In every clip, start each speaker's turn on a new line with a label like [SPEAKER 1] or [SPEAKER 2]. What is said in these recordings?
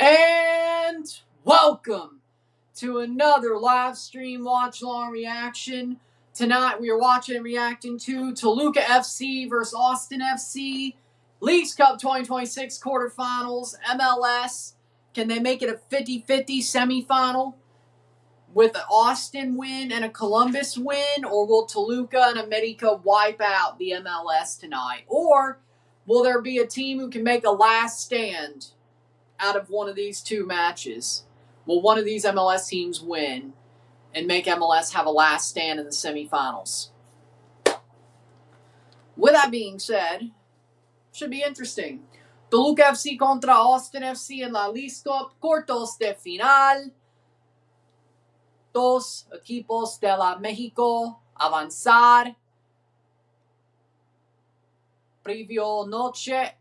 [SPEAKER 1] And welcome to another live stream watch-along reaction. Tonight we are watching and reacting to Toluca FC versus Austin FC. Leagues Cup 2026 quarterfinals, MLS. Can they make it a 50-50 semifinal with an Austin win and a Columbus win? Or will Toluca and America wipe out the MLS tonight? Or will there be a team who can make a last stand out of one of these two matches? Will one of these MLS teams win and make MLS have a last stand in the semifinals? With that being said, should be interesting. Toluca FC contra Austin FC en la Leagues Cup, cuartos de final. Dos equipos de la México avanzar. Previo noche.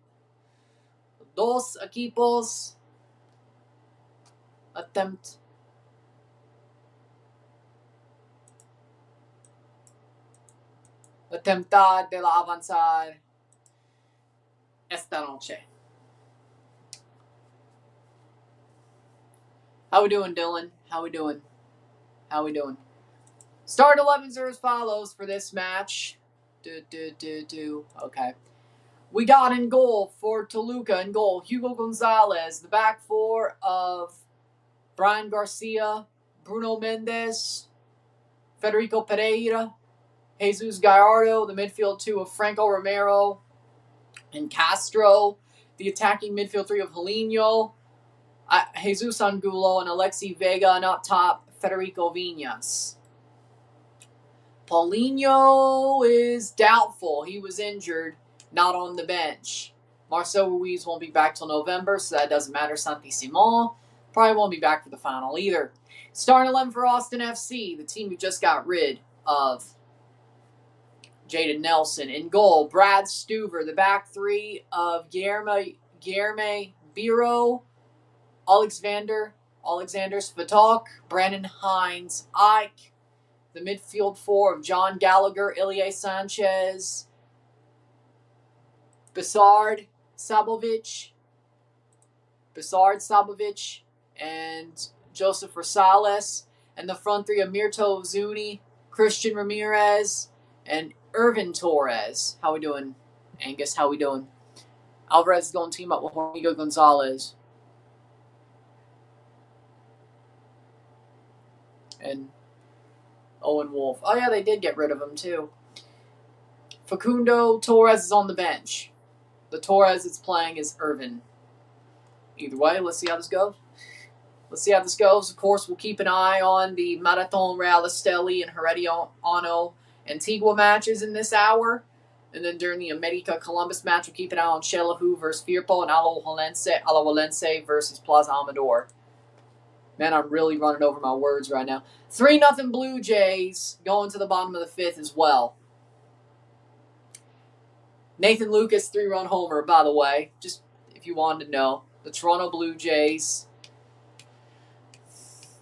[SPEAKER 1] Dos equipos attemptar de la avanzar esta noche. How we doing, Dillon? How we doing? Start 11s are as follows for this match. Okay. We got in goal for Toluca. In goal, Hugo Gonzalez. The back four of Brian Garcia, Bruno Mendes, Federico Pereira, Jesus Gallardo. The midfield two of Franco Romero and Castro. The attacking midfield three of Julinho, Jesus Angulo, and Alexi Vega. And up top, Federico Viñas. Paulinho is doubtful. He was injured, not on the bench. Marcel Ruiz won't be back till November, so that doesn't matter. Santi Simon probably won't be back for the final either. Starting 11 for Austin FC, the team who just got rid of Jaden Nelson. In goal, Brad Stuver. The back three of Guilherme Biro, Alexander Svatok, Brandon Hines, Ike. The midfield four of John Gallagher, Ilie Sanchez, Basard Sabovic, and Joseph Rosales. And the front three of Mirto Zuni, Christian Ramirez, and Irvin Torres. How we doing, Angus? How we doing? Alvarez is going to team up with Juan Gonzalez. And Owen Wolff. Oh, yeah, they did get rid of him, too. Facundo Torres is on the bench. The Torres that's playing is Irvin. Either way, let's see how this goes. Of course, we'll keep an eye on the Marathon Real Esteli and Herediano Antigua matches in this hour. And then during the America Columbus match, we'll keep an eye on Xelajú versus Firpo and Alajuelense versus Plaza Amador. Man, I'm really running over my words right now. 3-0 Blue Jays going to the bottom of the fifth as well. Nathan Lucas 3-run homer, by the way, just if you wanted to know. The Toronto Blue Jays.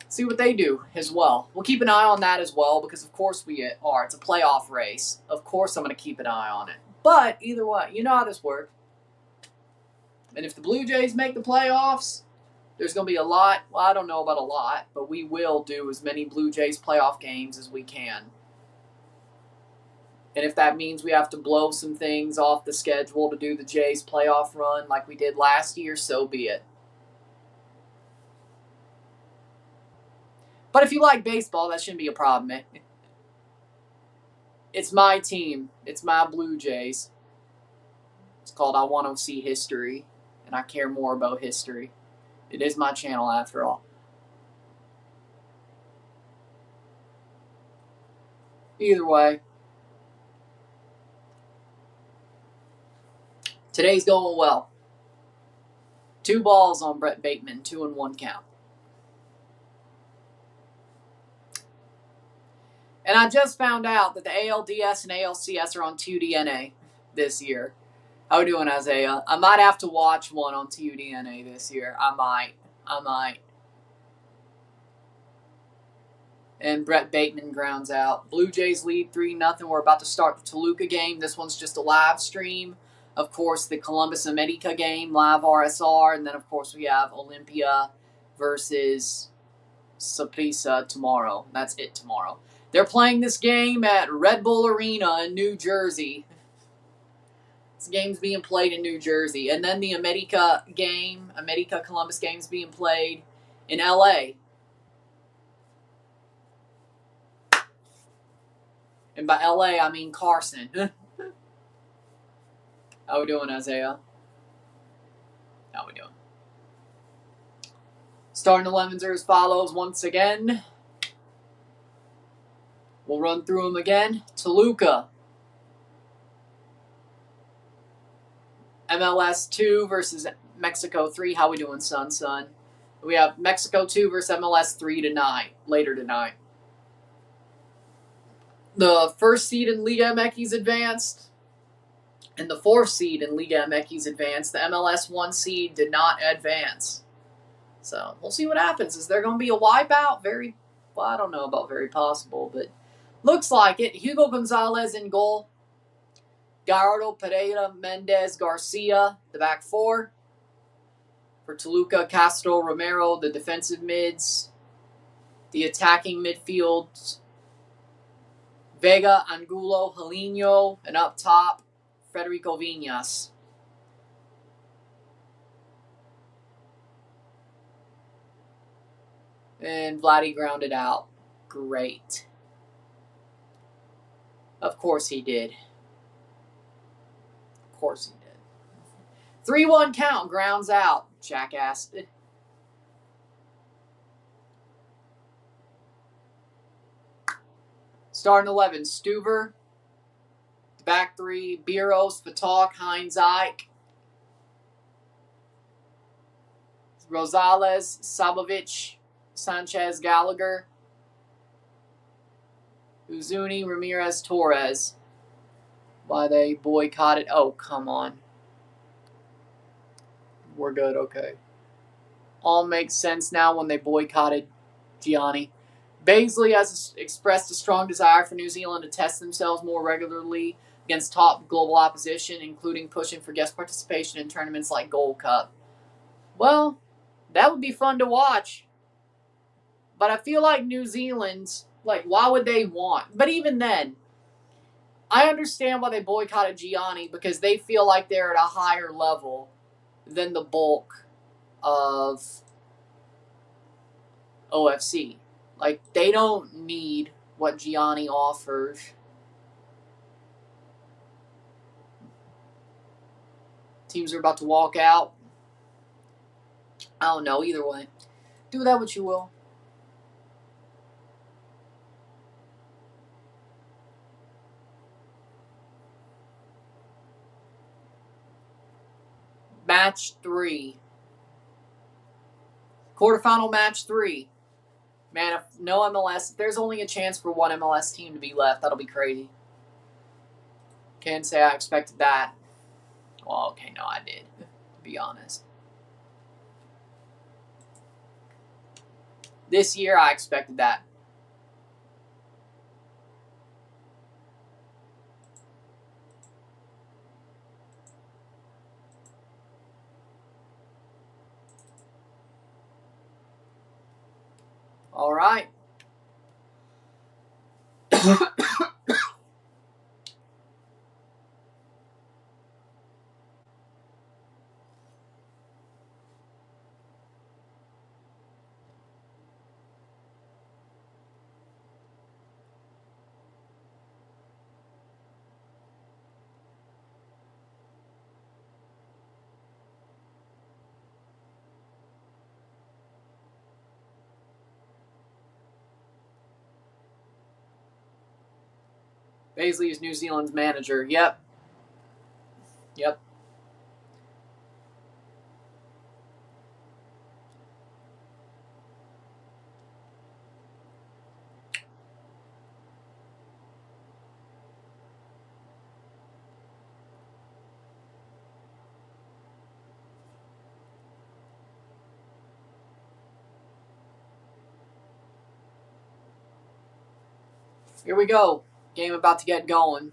[SPEAKER 1] See what they do as well. We'll keep an eye on that as well because, of course, we are. It's a playoff race. Of course I'm going to keep an eye on it. But either way, you know how this works. And if the Blue Jays make the playoffs, there's going to be a lot. Well, I don't know about a lot, but we will do as many Blue Jays playoff games as we can. And if that means we have to blow some things off the schedule to do the Jays playoff run like we did last year, so be it. But if you like baseball, that shouldn't be a problem. It's my team. It's my Blue Jays. It's called I Want to See History, and I care more about history. It is my channel, after all. Either way, today's going well. 2 balls on Brett Bateman, 2-1 count. And I just found out that the ALDS and ALCS are on TUDNA this year. How are we doing, Isaiah? I might have to watch one on TUDNA this year. I might. And Brett Bateman grounds out. Blue Jays lead 3-0. We're about to start the Toluca game. This one's just a live stream. Of course, the Columbus America game, live RSR. And then, of course, we have Olympia versus Saprissa tomorrow. That's it tomorrow. They're playing this game at Red Bull Arena in New Jersey. This game's being played in New Jersey. And then the America Columbus game's being played in LA. And by LA, I mean Carson. How we doing, Isaiah? How we doing? Starting 11s are as follows once again. We'll run through them again. Toluca. MLS 2 versus Mexico 3. How we doing, son? We have Mexico 2 versus MLS 3 tonight. Later tonight. The first seed in Liga MX advanced. And the fourth seed in Liga MX advanced. The MLS 1 seed did not advance. So, we'll see what happens. Is there going to be a wipeout? I don't know about very possible, but looks like it. Hugo Gonzalez in goal. Gallardo, Pereira, Mendez, Garcia, the back four. For Toluca, Castro, Romero, the defensive mids. The attacking midfield, Vega, Angulo, Helino, and up top, Federico Viñas. And Vladdy grounded out. Great. Of course he did. Of course he did. 3-1 count, grounds out. Jackass. Starting 11, Stuver. Back three, Biros, Fatalk, Heinz, Ike. Rosales, Sabovic, Sanchez, Gallagher. Uzuni, Ramirez, Torres. Why they boycotted? Oh, come on. We're good, okay. All makes sense now when they boycotted Gianni. Baisley has expressed a strong desire for New Zealand to test themselves more regularly against top global opposition, including pushing for guest participation in tournaments like Gold Cup. Well, that would be fun to watch. But I feel like New Zealand's, why would they want? But even then, I understand why they boycotted Gianni, because they feel like they're at a higher level than the bulk of OFC. They don't need what Gianni offers. Teams are about to walk out. I don't know, either way. Do that what you will. Match 3. Quarterfinal match 3. Man, if no MLS, if there's only a chance for one MLS team to be left, that'll be crazy. Can't say I expected that. Well, okay, no, I did, to be honest. This year, I expected that. All right. Baisley is New Zealand's manager. Yep. Here we go. Game about to get going.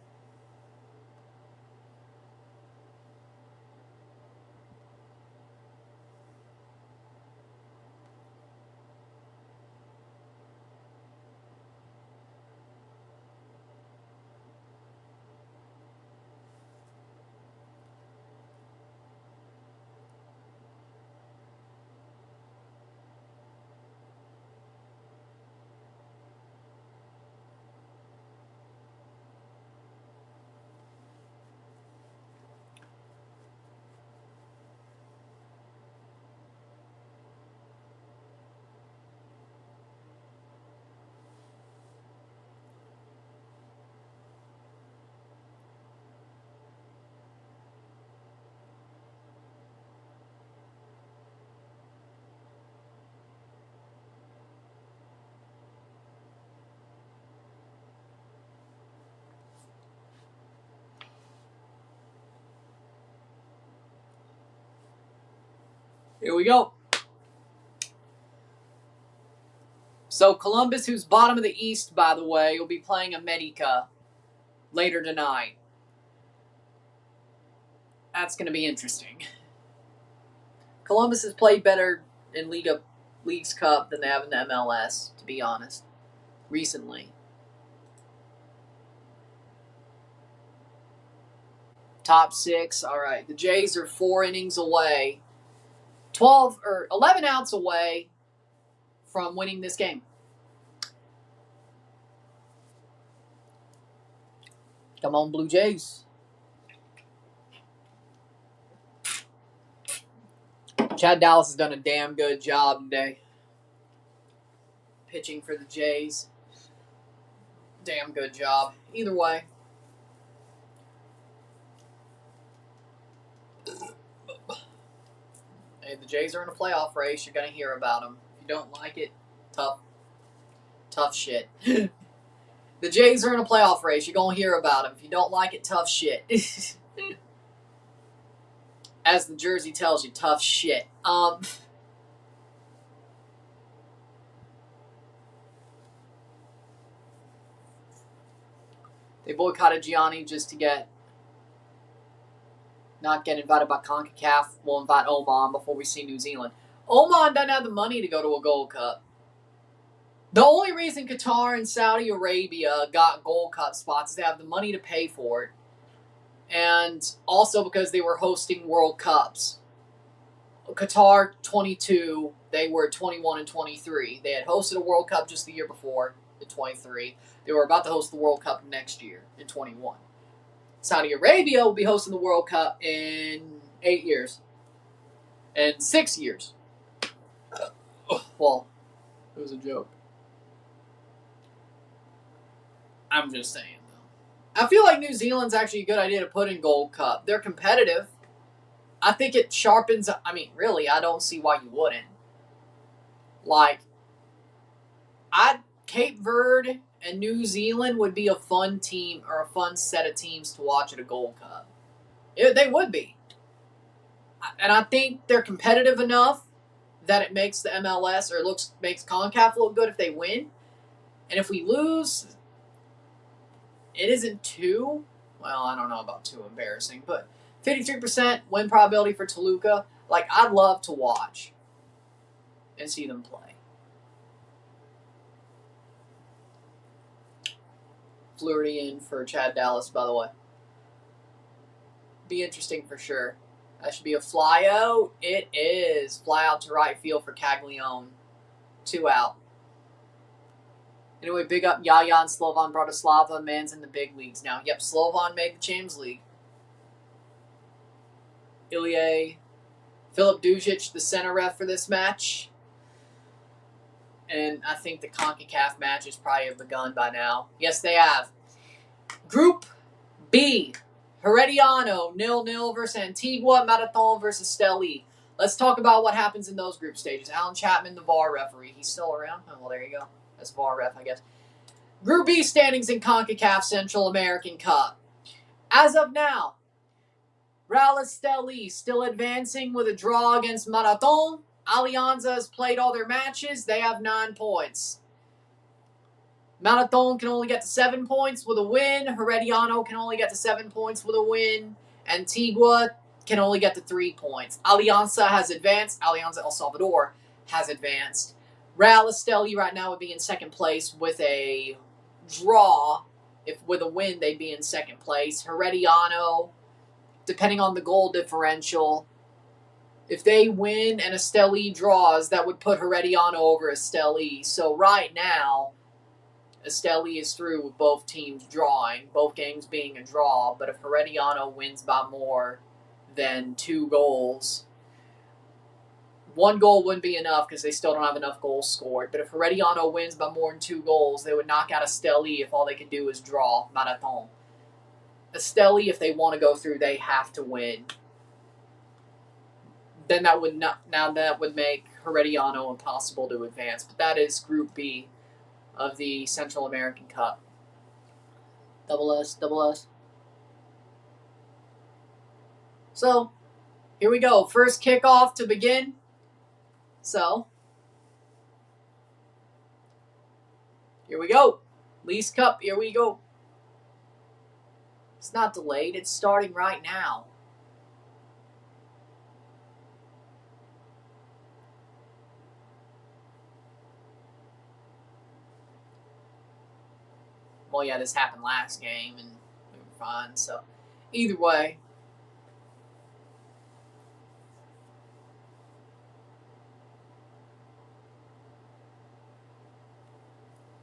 [SPEAKER 1] Here we go. So Columbus, who's bottom of the East, by the way, will be playing America later tonight. That's going to be interesting. Columbus has played better in Leagues Cup than they have in the MLS, to be honest, recently. Top 6. All right. The Jays are 4 innings away. 11 outs away from winning this game. Come on, Blue Jays. Chad Dallas has done a damn good job today. Pitching for the Jays. Damn good job. Either way. Hey, the Jays are in a playoff race. You're going to hear about them. If you don't like it, tough shit. The Jays are in a playoff race. You're going to hear about them. If you don't like it, tough shit. As the jersey tells you, tough shit. They boycotted Gianni just to not get invited by CONCACAF. We'll invite Oman before we see New Zealand. Oman doesn't have the money to go to a Gold Cup. The only reason Qatar and Saudi Arabia got Gold Cup spots is they have the money to pay for it. And also because they were hosting World Cups. Qatar 22, they were 21 and 23. They had hosted a World Cup just the year before, in 23. They were about to host the World Cup next year, in 21. Saudi Arabia will be hosting the World Cup in 8 years. And 6 years. Well, it was a joke. I'm just saying, though. I feel like New Zealand's actually a good idea to put in Gold Cup. They're competitive. I think it sharpens... I mean, really, I don't see why you wouldn't. Like, Cape Verde and New Zealand would be a fun team or a fun set of teams to watch at a Gold Cup. They would be. And I think they're competitive enough that it makes the MLS or makes CONCACAF look good if they win. And if we lose, it isn't too, well, I don't know about too embarrassing, but 53% win probability for Toluca. Like, I'd love to watch and see them play. Fleury in for Chad Dallas, by the way. Be interesting for sure. That should be a fly out. It is. Fly out to right field for Caglione. 2 out. Anyway, big up Yaya and Slovan Bratislava. Man's in the big leagues now. Yep, Slovan made the Champions League. Ilya, Filip Dujic, the center ref for this match. And I think the CONCACAF matches probably have begun by now. Yes, they have. Group B. Herediano, 0-0 versus Antigua. Marathon versus Steli. Let's talk about what happens in those group stages. Alan Chapman, the VAR referee. He's still around? Oh, well, there you go. That's VAR ref, I guess. Group B standings in CONCACAF Central American Cup. As of now, Real Esteli still advancing with a draw against Marathon. Alianza has played all their matches. They have 9 points. Marathon can only get to 7 points with a win. Herediano can only get to 7 points with a win. Antigua can only get to 3 points. Alianza has advanced. Alianza El Salvador has advanced. Real Esteli right now would be in second place with a draw. If with a win, they'd be in second place. Herediano, depending on the goal differential, if they win and Esteli draws, that would put Herediano over Esteli. So right now, Esteli is through with both teams drawing, both games being a draw. But if Herediano wins by more than 2 goals, 1 goal wouldn't be enough because they still don't have enough goals scored. But if Herediano wins by more than 2 goals, they would knock out Esteli if all they could do is draw Marathon. Esteli, if they want to go through, they have to win. Then that would make Herediano impossible to advance. But that is Group B of the Central American Cup. Double S. So, here we go. First kickoff to begin. So, here we go. Leagues Cup, here we go. It's not delayed. It's starting right now. Well, yeah, this happened last game, and we were fine. So, either way.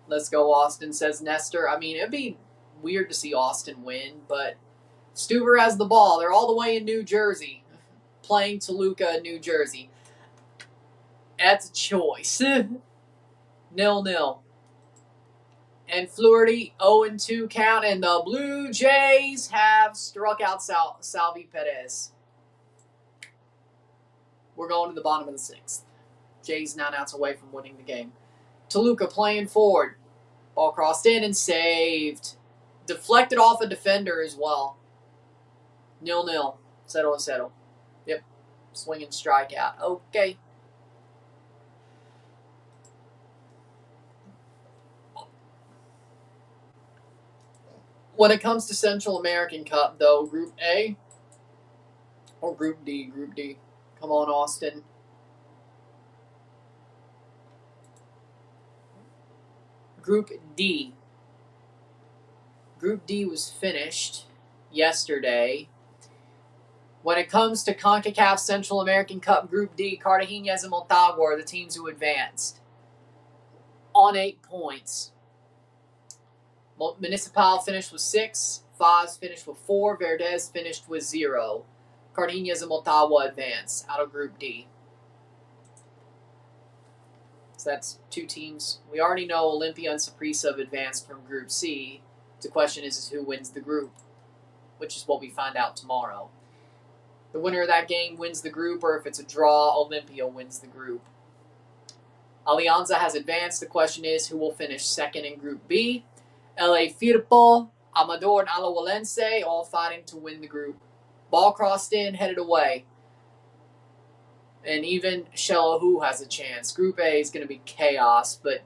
[SPEAKER 1] Let's go, Austin, says Nestor. I mean, it'd be weird to see Austin win, but Stuver has the ball. They're all the way in New Jersey, playing Toluca, New Jersey. That's a choice. 0-0. And Fluharty, 0-2 count, and the Blue Jays have struck out Salvi Perez. We're going to the bottom of the 6th. Jays 9 outs away from winning the game. Toluca playing forward. Ball crossed in and saved. Deflected off a defender as well. 0-0. Settle. Yep. Swing and strikeout. Okay. When it comes to Central American Cup, though, Group A or Group D? Group D. Come on, Austin. Group D. Group D was finished yesterday. When it comes to CONCACAF Central American Cup Group D, Cartagenas and Motagua are the teams who advanced on 8 points. Municipal finished with 6. Foz finished with 4. Verdez finished with 0. Cartagenas and Motagua advanced out of Group D. So that's 2 teams. We already know Olympia and Saprissa have advanced from Group C. The question is who wins the group, which is what we find out tomorrow. The winner of that game wins the group, or if it's a draw, Olympia wins the group. Alianza has advanced. The question is who will finish second in Group B. LA Firpo, Amador, and Alajuelense all fighting to win the group. Ball crossed in, headed away. And even Shelahu has a chance. Group A is going to be chaos, but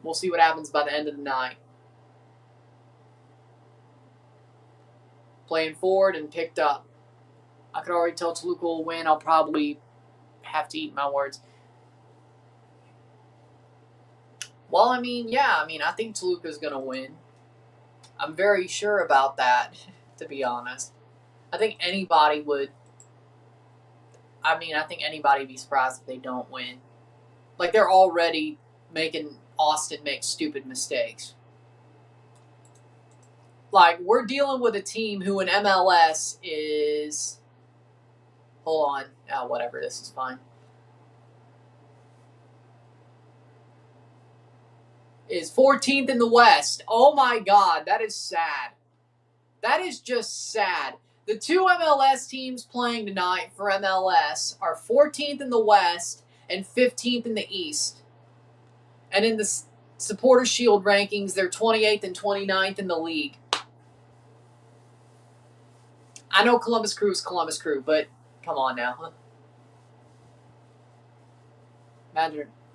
[SPEAKER 1] we'll see what happens by the end of the night. Playing forward and picked up. I could already tell Toluca will win. I'll probably have to eat my words. Well, I think Toluca's going to win. I'm very sure about that, to be honest. I think anybody would. I think anybody would be surprised if they don't win. Like, they're already making Austin make stupid mistakes. Like, we're dealing with a team who in MLS is... Hold on. Oh, whatever. This is fine. Is 14th in the West. Oh, my God. That is sad. That is just sad. The 2 MLS teams playing tonight for MLS are 14th in the West and 15th in the East. And in the Supporter Shield rankings, they're 28th and 29th in the league. I know Columbus Crew is Columbus Crew, but come on now.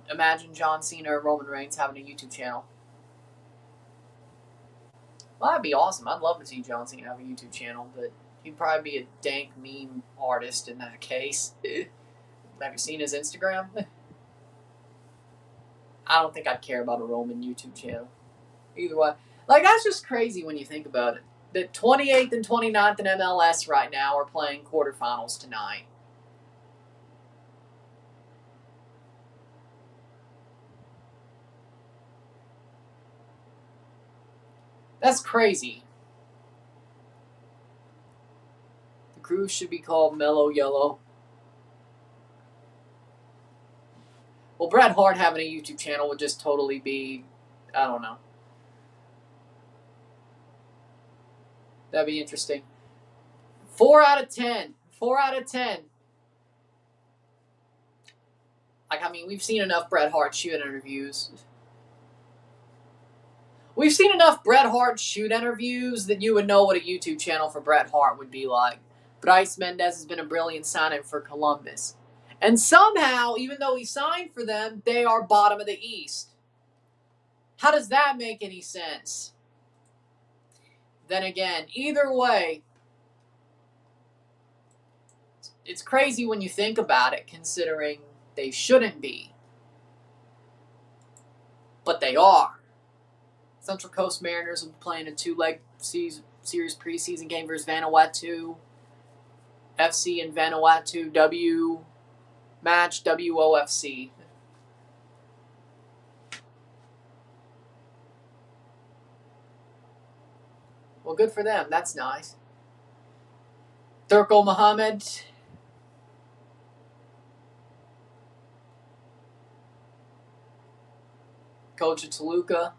[SPEAKER 1] Imagine John Cena or Roman Reigns having a YouTube channel. Well, that'd be awesome. I'd love to see John Cena have a YouTube channel, but he'd probably be a dank meme artist in that case. Have you seen his Instagram? I don't think I'd care about a Roman YouTube channel. Either way. Like, that's just crazy when you think about it. The 28th and 29th in MLS right now are playing quarterfinals tonight. That's crazy. The crew should be called Mellow Yellow. Well, Bret Hart having a YouTube channel would just totally be, I don't know. That'd be interesting. 4 out of 10. 4 out of 10. We've seen enough Bret Hart shoot interviews. We've seen enough Bret Hart shoot interviews that you would know what a YouTube channel for Bret Hart would be like. Bryce Mendez has been a brilliant signing for Columbus. And somehow, even though he signed for them, they are bottom of the East. How does that make any sense? Then again, either way, it's crazy when you think about it, considering they shouldn't be. But they are. Central Coast Mariners will be playing a 2-leg series preseason game versus Vanuatu FC and Vanuatu W match WOFC. Well, good for them. That's nice. Turko Mohammed. Coach of Toluca.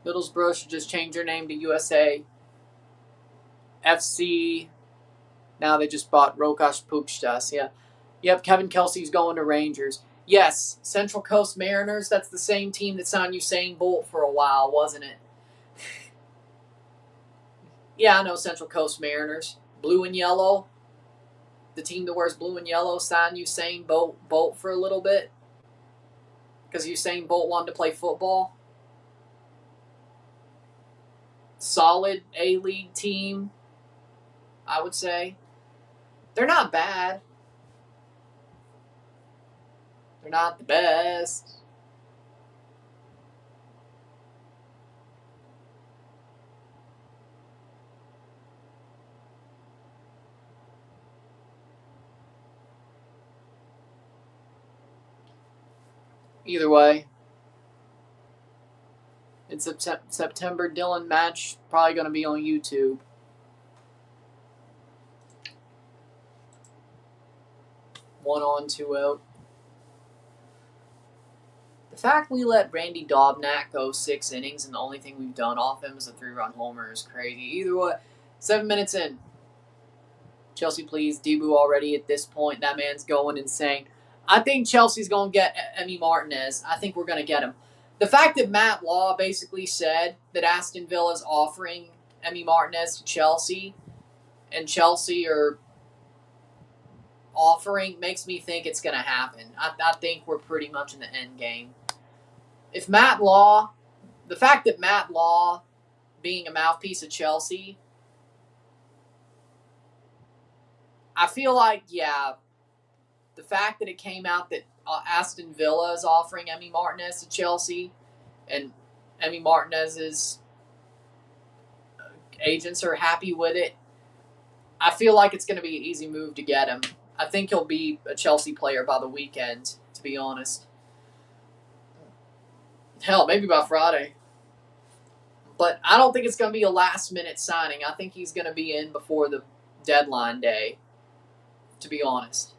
[SPEAKER 1] Middlesbrough should just change their name to USA FC. Now they just bought Rokas Puchtas. Yeah. Yep, Kevin Kelsey's going to Rangers. Yes, Central Coast Mariners, that's the same team that signed Usain Bolt for a while, wasn't it? Yeah, I know Central Coast Mariners. Blue and yellow. The team that wears blue and yellow signed Usain Bolt for a little bit because Usain Bolt wanted to play football. Solid A-League team, I would say. They're not bad. They're not the best. Either way, it's September Dillon match, probably going to be on YouTube. One on, two out. The fact we let Randy Dobnak go 6 innings and the only thing we've done off him is a 3-run homer is crazy. Either way, 7 minutes in. Chelsea, please. Debu already at this point. That man's going insane. I think Chelsea's going to get Emi Martinez. I think we're going to get him. The fact that Matt Law basically said that Aston Villa is offering Emi Martinez to Chelsea and Chelsea are offering makes me think it's going to happen. I think we're pretty much in the end game. If Matt Law, the fact that Matt Law being a mouthpiece of Chelsea, I feel like, yeah, the fact that it came out that Aston Villa is offering Emi Martinez to Chelsea and Emi Martinez's agents are happy with it, I feel like it's going to be an easy move to get him. I think he'll be a Chelsea player by the weekend, to be honest. Hell, maybe by Friday. But I don't think it's going to be a last-minute signing. I think he's going to be in before the deadline day, to be honest.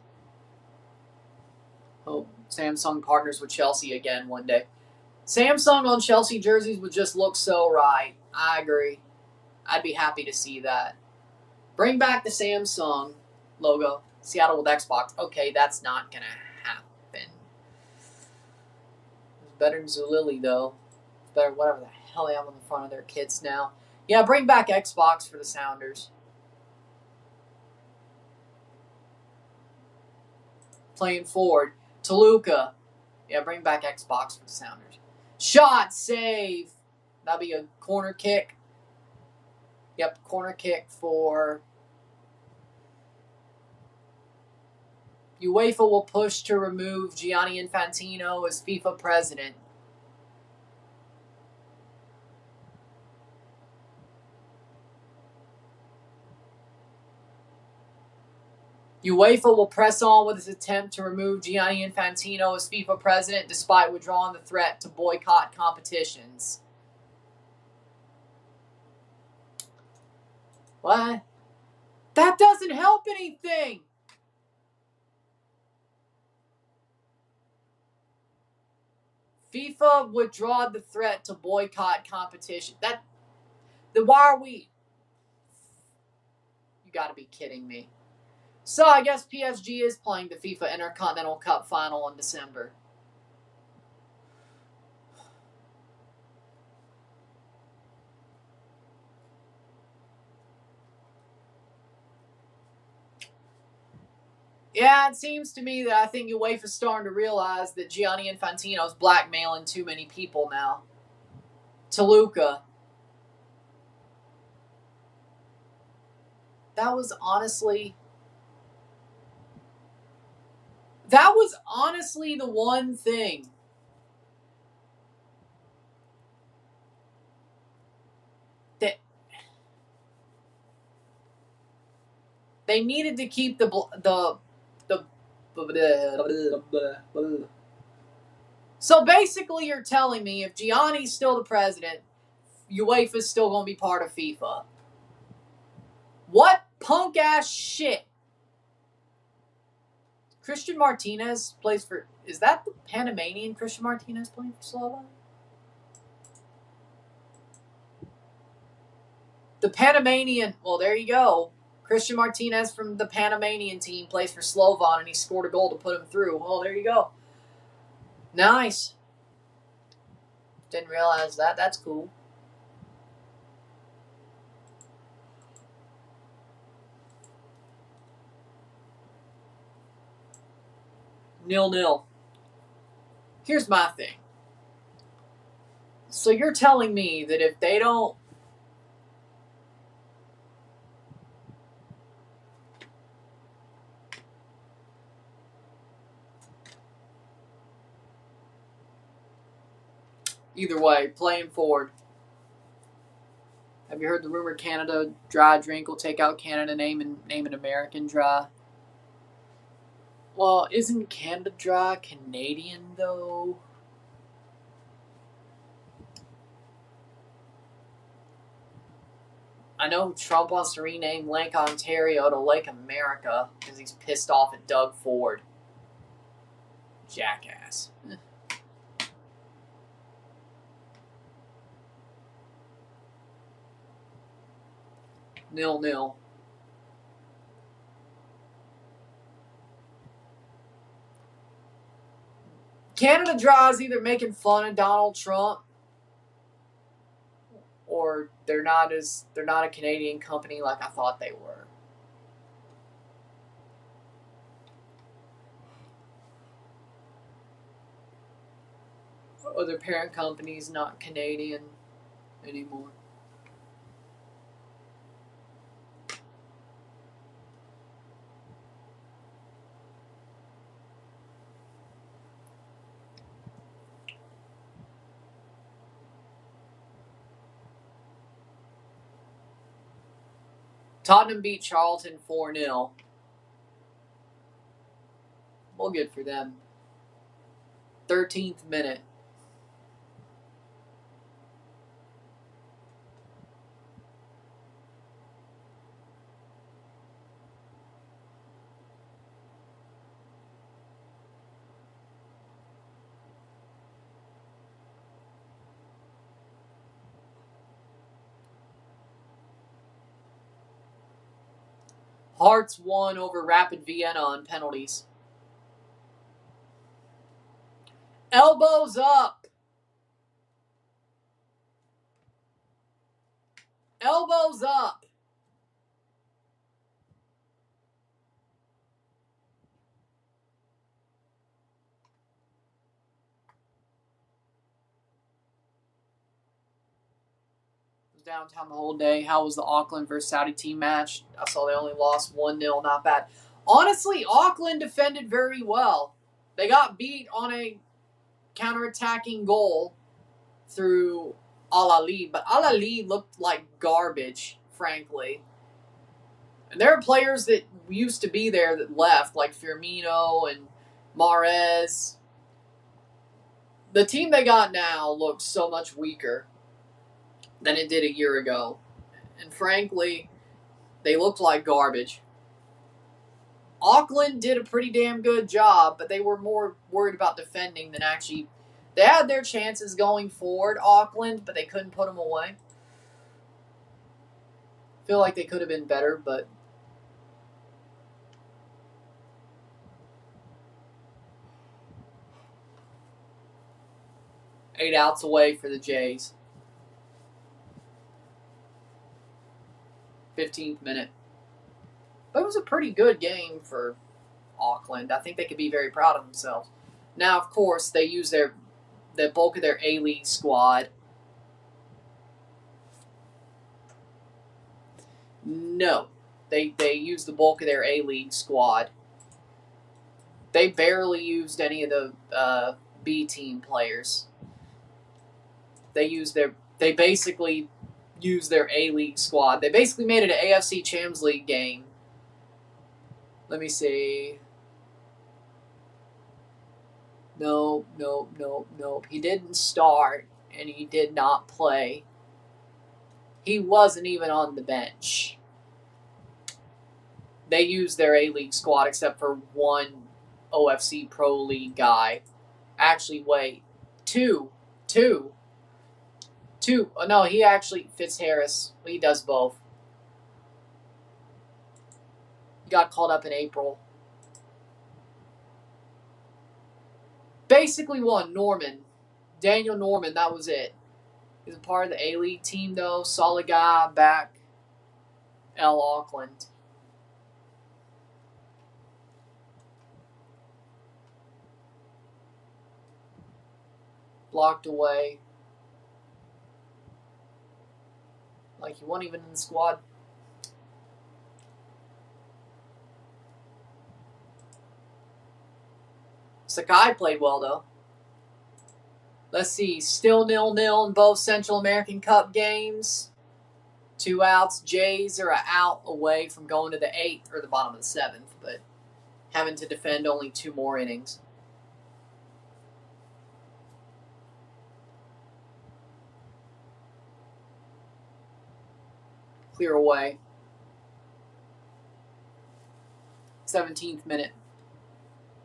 [SPEAKER 1] Hope Samsung partners with Chelsea again one day. Samsung on Chelsea jerseys would just look so right. I agree. I'd be happy to see that. Bring back the Samsung logo. Seattle with Xbox. Okay, that's not going to happen. It's better than Zulily, though. It's better whatever the hell they have on the front of their kits now. Yeah, bring back Xbox for the Sounders. Playing forward. Toluca. Yeah, bring back Xbox for the Sounders. Shot, save. That'll be a corner kick. Yep, corner kick for... UEFA will push to remove Gianni Infantino as FIFA president. UEFA will press on with its attempt to remove Gianni Infantino as FIFA president despite withdrawing the threat to boycott competitions. What? That doesn't help anything! FIFA withdraw the threat to boycott competition. Why are we... You gotta be kidding me. So I guess PSG is playing the FIFA Intercontinental Cup final in December. Yeah, it seems to me that I think UEFA is starting to realize that Gianni Infantino's blackmailing too many people now. Toluca. That was honestly the one thing that they needed to keep the So basically you're telling me if Gianni's still the president, UEFA's still going to be part of FIFA. What punk ass shit. Christian Martinez plays for... Is that the Panamanian Christian Martinez playing for Slovak? The Panamanian... Well, there you go. Christian Martinez from the Panamanian team plays for Slovan, and he scored a goal to put him through. Well, there you go. Nice. Didn't realize that. That's cool. Nil-nil. Here's my thing. So you're telling me that if they don't... Either way, playing forward. Have you heard the rumor Canada dry drink will take out Canada name and name an American dry? Well, isn't Canada dry Canadian, though? I know Trump wants to rename Lake Ontario to Lake America because he's pissed off at Doug Ford. Jackass. 0-0. Canada Dry is either making fun of Donald Trump or they're not a Canadian company like I thought they were. Or their parent company's not Canadian anymore. Tottenham beat Charlton 4-0. Well, good for them. 13th minute. Hearts won over Rapid Vienna on penalties. Elbows up. Elbows up. Downtown the whole day. How was the Auckland versus Saudi team match? I saw they only lost 1-0. Not bad. Honestly, Auckland defended very well. They got beat on a counterattacking goal through Al-Ali, but Al-Ali looked like garbage, frankly. And there are players that used to be there that left, like Firmino and Mahrez. The team they got now looks so much weaker than it did a year ago. And frankly, they looked like garbage. Auckland did a pretty damn good job, but they were more worried about defending than actually... They had their chances going forward, Auckland, but they couldn't put them away. Feel like they could have been better, but... Eight outs away for the Jays. 15th minute. But it was a pretty good game for Auckland. I think they could be very proud of themselves. Now, of course, they use the bulk of their A-League squad. No, they use the bulk of their A-League squad. They barely used any of the B team players. They basically used their A-League squad. They basically made it an AFC Champions League game. Let me see. No. He didn't start, and he did not play. He wasn't even on the bench. They used their A-League squad except for one OFC Pro League guy. Actually, wait. Two. Oh, no, he actually, Fitzharris. He does both. He got called up in April. Basically one, Norman. Daniel Norman, that was it. He's a part of the A-League team, though. Solid guy, back. L. Auckland. Blocked away. Like, he wasn't even in the squad. Sakai played well, though. Let's see. Still 0-0 in both Central American Cup games. 2 outs. Jays are out away from going to the 8th or the bottom of the 7th, but having to defend only 2 more innings. Clear away. 17th minute.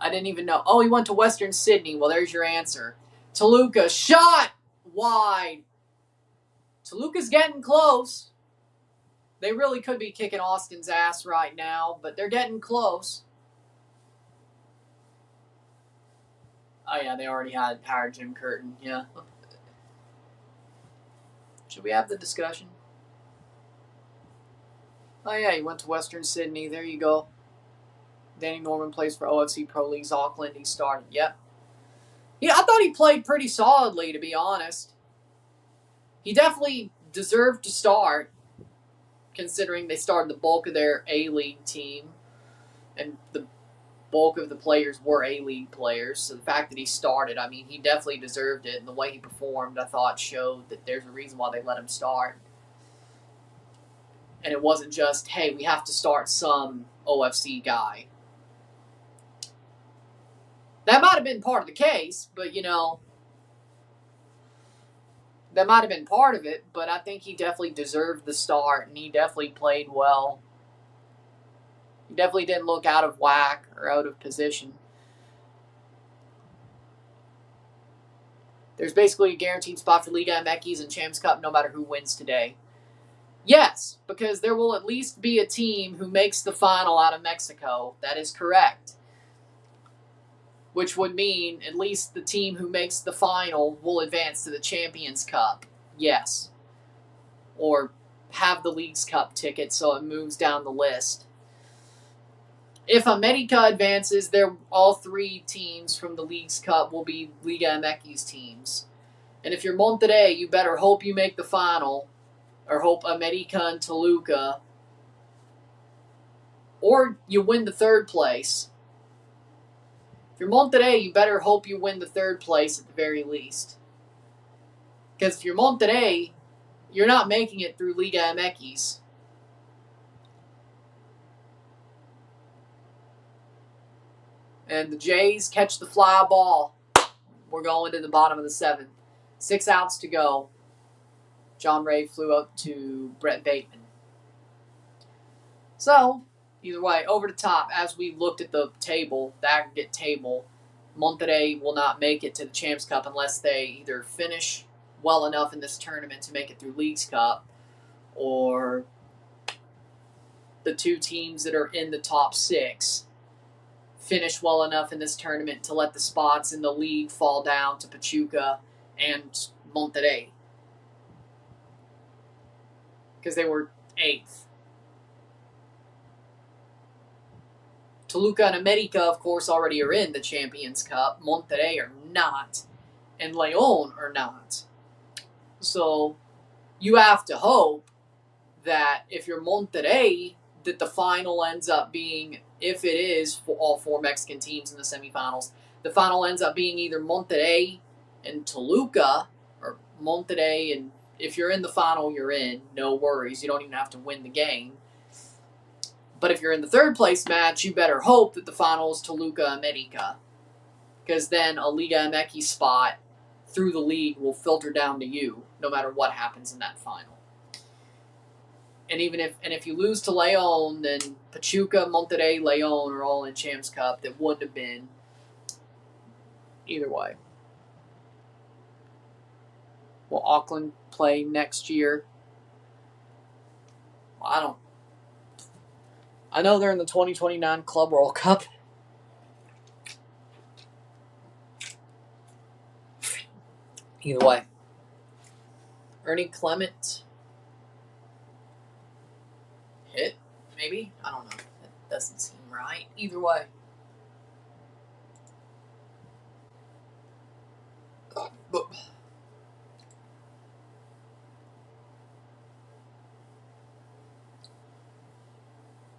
[SPEAKER 1] I didn't even know. Oh, he went to Western Sydney. Well, there's your answer. Toluca, shot wide. Toluca's getting close. They really could be kicking Austin's ass right now, but they're getting close. Oh, yeah, they already had hired Jim Curtin. Yeah. Should we have the discussion? Oh, yeah, he went to Western Sydney. There you go. Danny Norman plays for OFC Pro Leagues Auckland. He started. Yep. Yeah, I thought he played pretty solidly, to be honest. He definitely deserved to start, considering they started the bulk of their A-League team, and the bulk of the players were A-League players. So the fact that he started, I mean, he definitely deserved it, and the way he performed, I thought, showed that there's a reason why they let him start. And it wasn't just, hey, we have to start some OFC guy. That might have been part of the case, but, you know, that might have been part of it, but I think he definitely deserved the start, and he definitely played well. He definitely didn't look out of whack or out of position. There's basically a guaranteed spot for Liga MX and Champs Cup no matter who wins today. Yes, because there will at least be a team who makes the final out of Mexico. That is correct. Which would mean at least the team who makes the final will advance to the Champions Cup. Yes. Or have the Leagues Cup ticket so it moves down the list. If America advances, all 3 teams from the Leagues Cup will be Liga MX teams. And if you're Monterrey, you better hope you make the final, or hope America and Toluca, or you win the 3rd place. If you're Monterrey, you better hope you win the 3rd place at the very least. Because if you're Monterrey, you're not making it through Liga MX. And the Jays catch the fly ball. We're going to the bottom of the 7th. 6 outs to go. John Ray flew up to Brett Bateman. So, either way, over the top, as we looked at the table, the aggregate table, Monterrey will not make it to the Champs Cup unless they either finish well enough in this tournament to make it through Leagues Cup, or the 2 teams that are in the top 6 finish well enough in this tournament to let the spots in the league fall down to Pachuca and Monterrey. Because they were 8th. Toluca and America, of course, already are in the Champions Cup. Monterrey are not, and León are not. So you have to hope that if you're Monterrey, that the final ends up being, if it is for all 4 Mexican teams in the semifinals, the final ends up being either Monterrey and Toluca, or Monterrey, and if you're in the final, you're in. No worries. You don't even have to win the game. But if you're in the 3rd place match, you better hope that the final is Toluca America, because then a Liga MX spot through the league will filter down to you, no matter what happens in that final. And if you lose to León, then Pachuca, Monterrey, León are all in Champs Cup that wouldn't have been either way. Will Auckland play next year? Well, I know they're in the 2029 Club World Cup. Either way. Ernie Clement. Hit? Maybe? I don't know. That doesn't seem right. Either way. But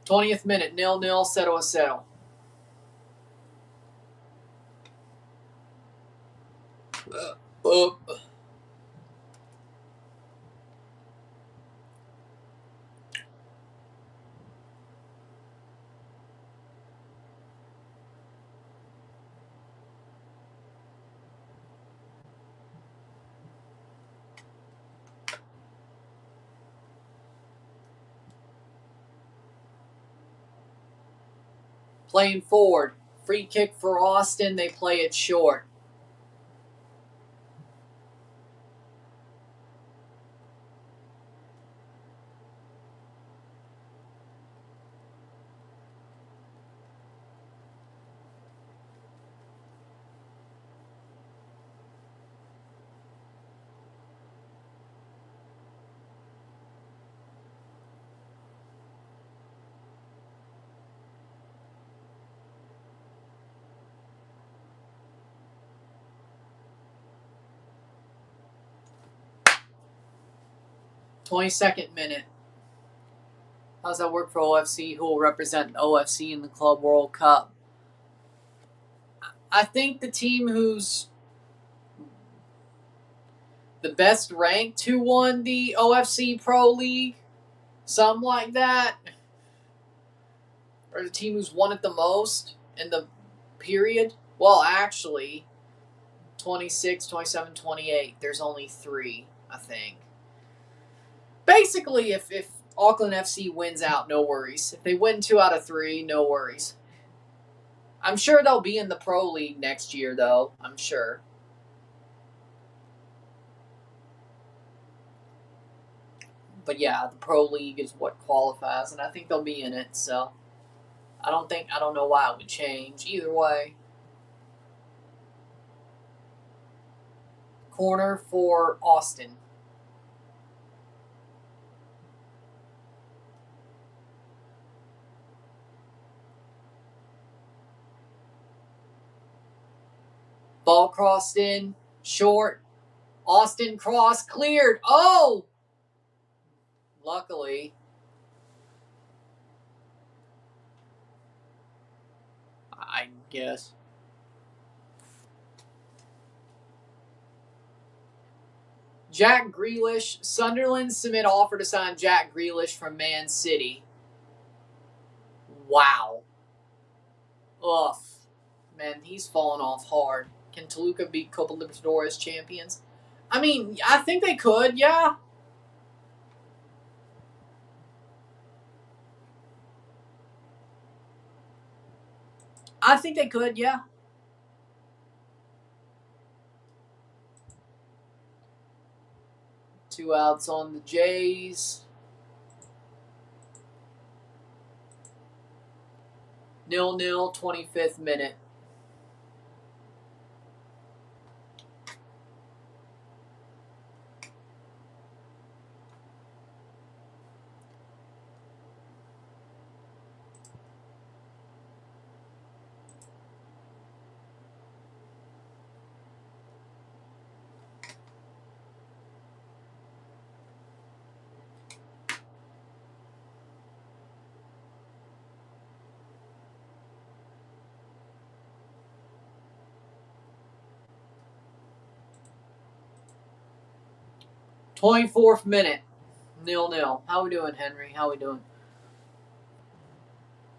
[SPEAKER 1] 20th minute, 0-0, 0-0. Playing forward. Free kick for Austin. They play it short. '22nd minute. How does that work for OFC? Who will represent OFC in the Club World Cup? I think the team who's the best ranked who won the OFC Pro League, something like that, or the team who's won it the most in the period. Well, actually, 26, 27, 28. There's only 3, I think. Basically, if Auckland FC wins out, no worries. If they win 2 out of 3, no worries. I'm sure they'll be in the Pro League next year, though. I'm sure. But yeah, the Pro League is what qualifies, and I think they'll be in it, so I don't know why it would change. Either way. Corner for Austin. Ball crossed in, short. Austin cross cleared. Oh! Luckily. I guess. Jack Grealish. Sunderland submit offer to sign Jack Grealish from Man City. Wow. Ugh. Man, he's fallen off hard. Can Toluca beat Copa Libertadores champions? I mean, I think they could, yeah. I think they could, yeah. Two outs on the Jays. 0-0, 25th minute. 24th minute. 0-0. How we doing, Henry? How we doing?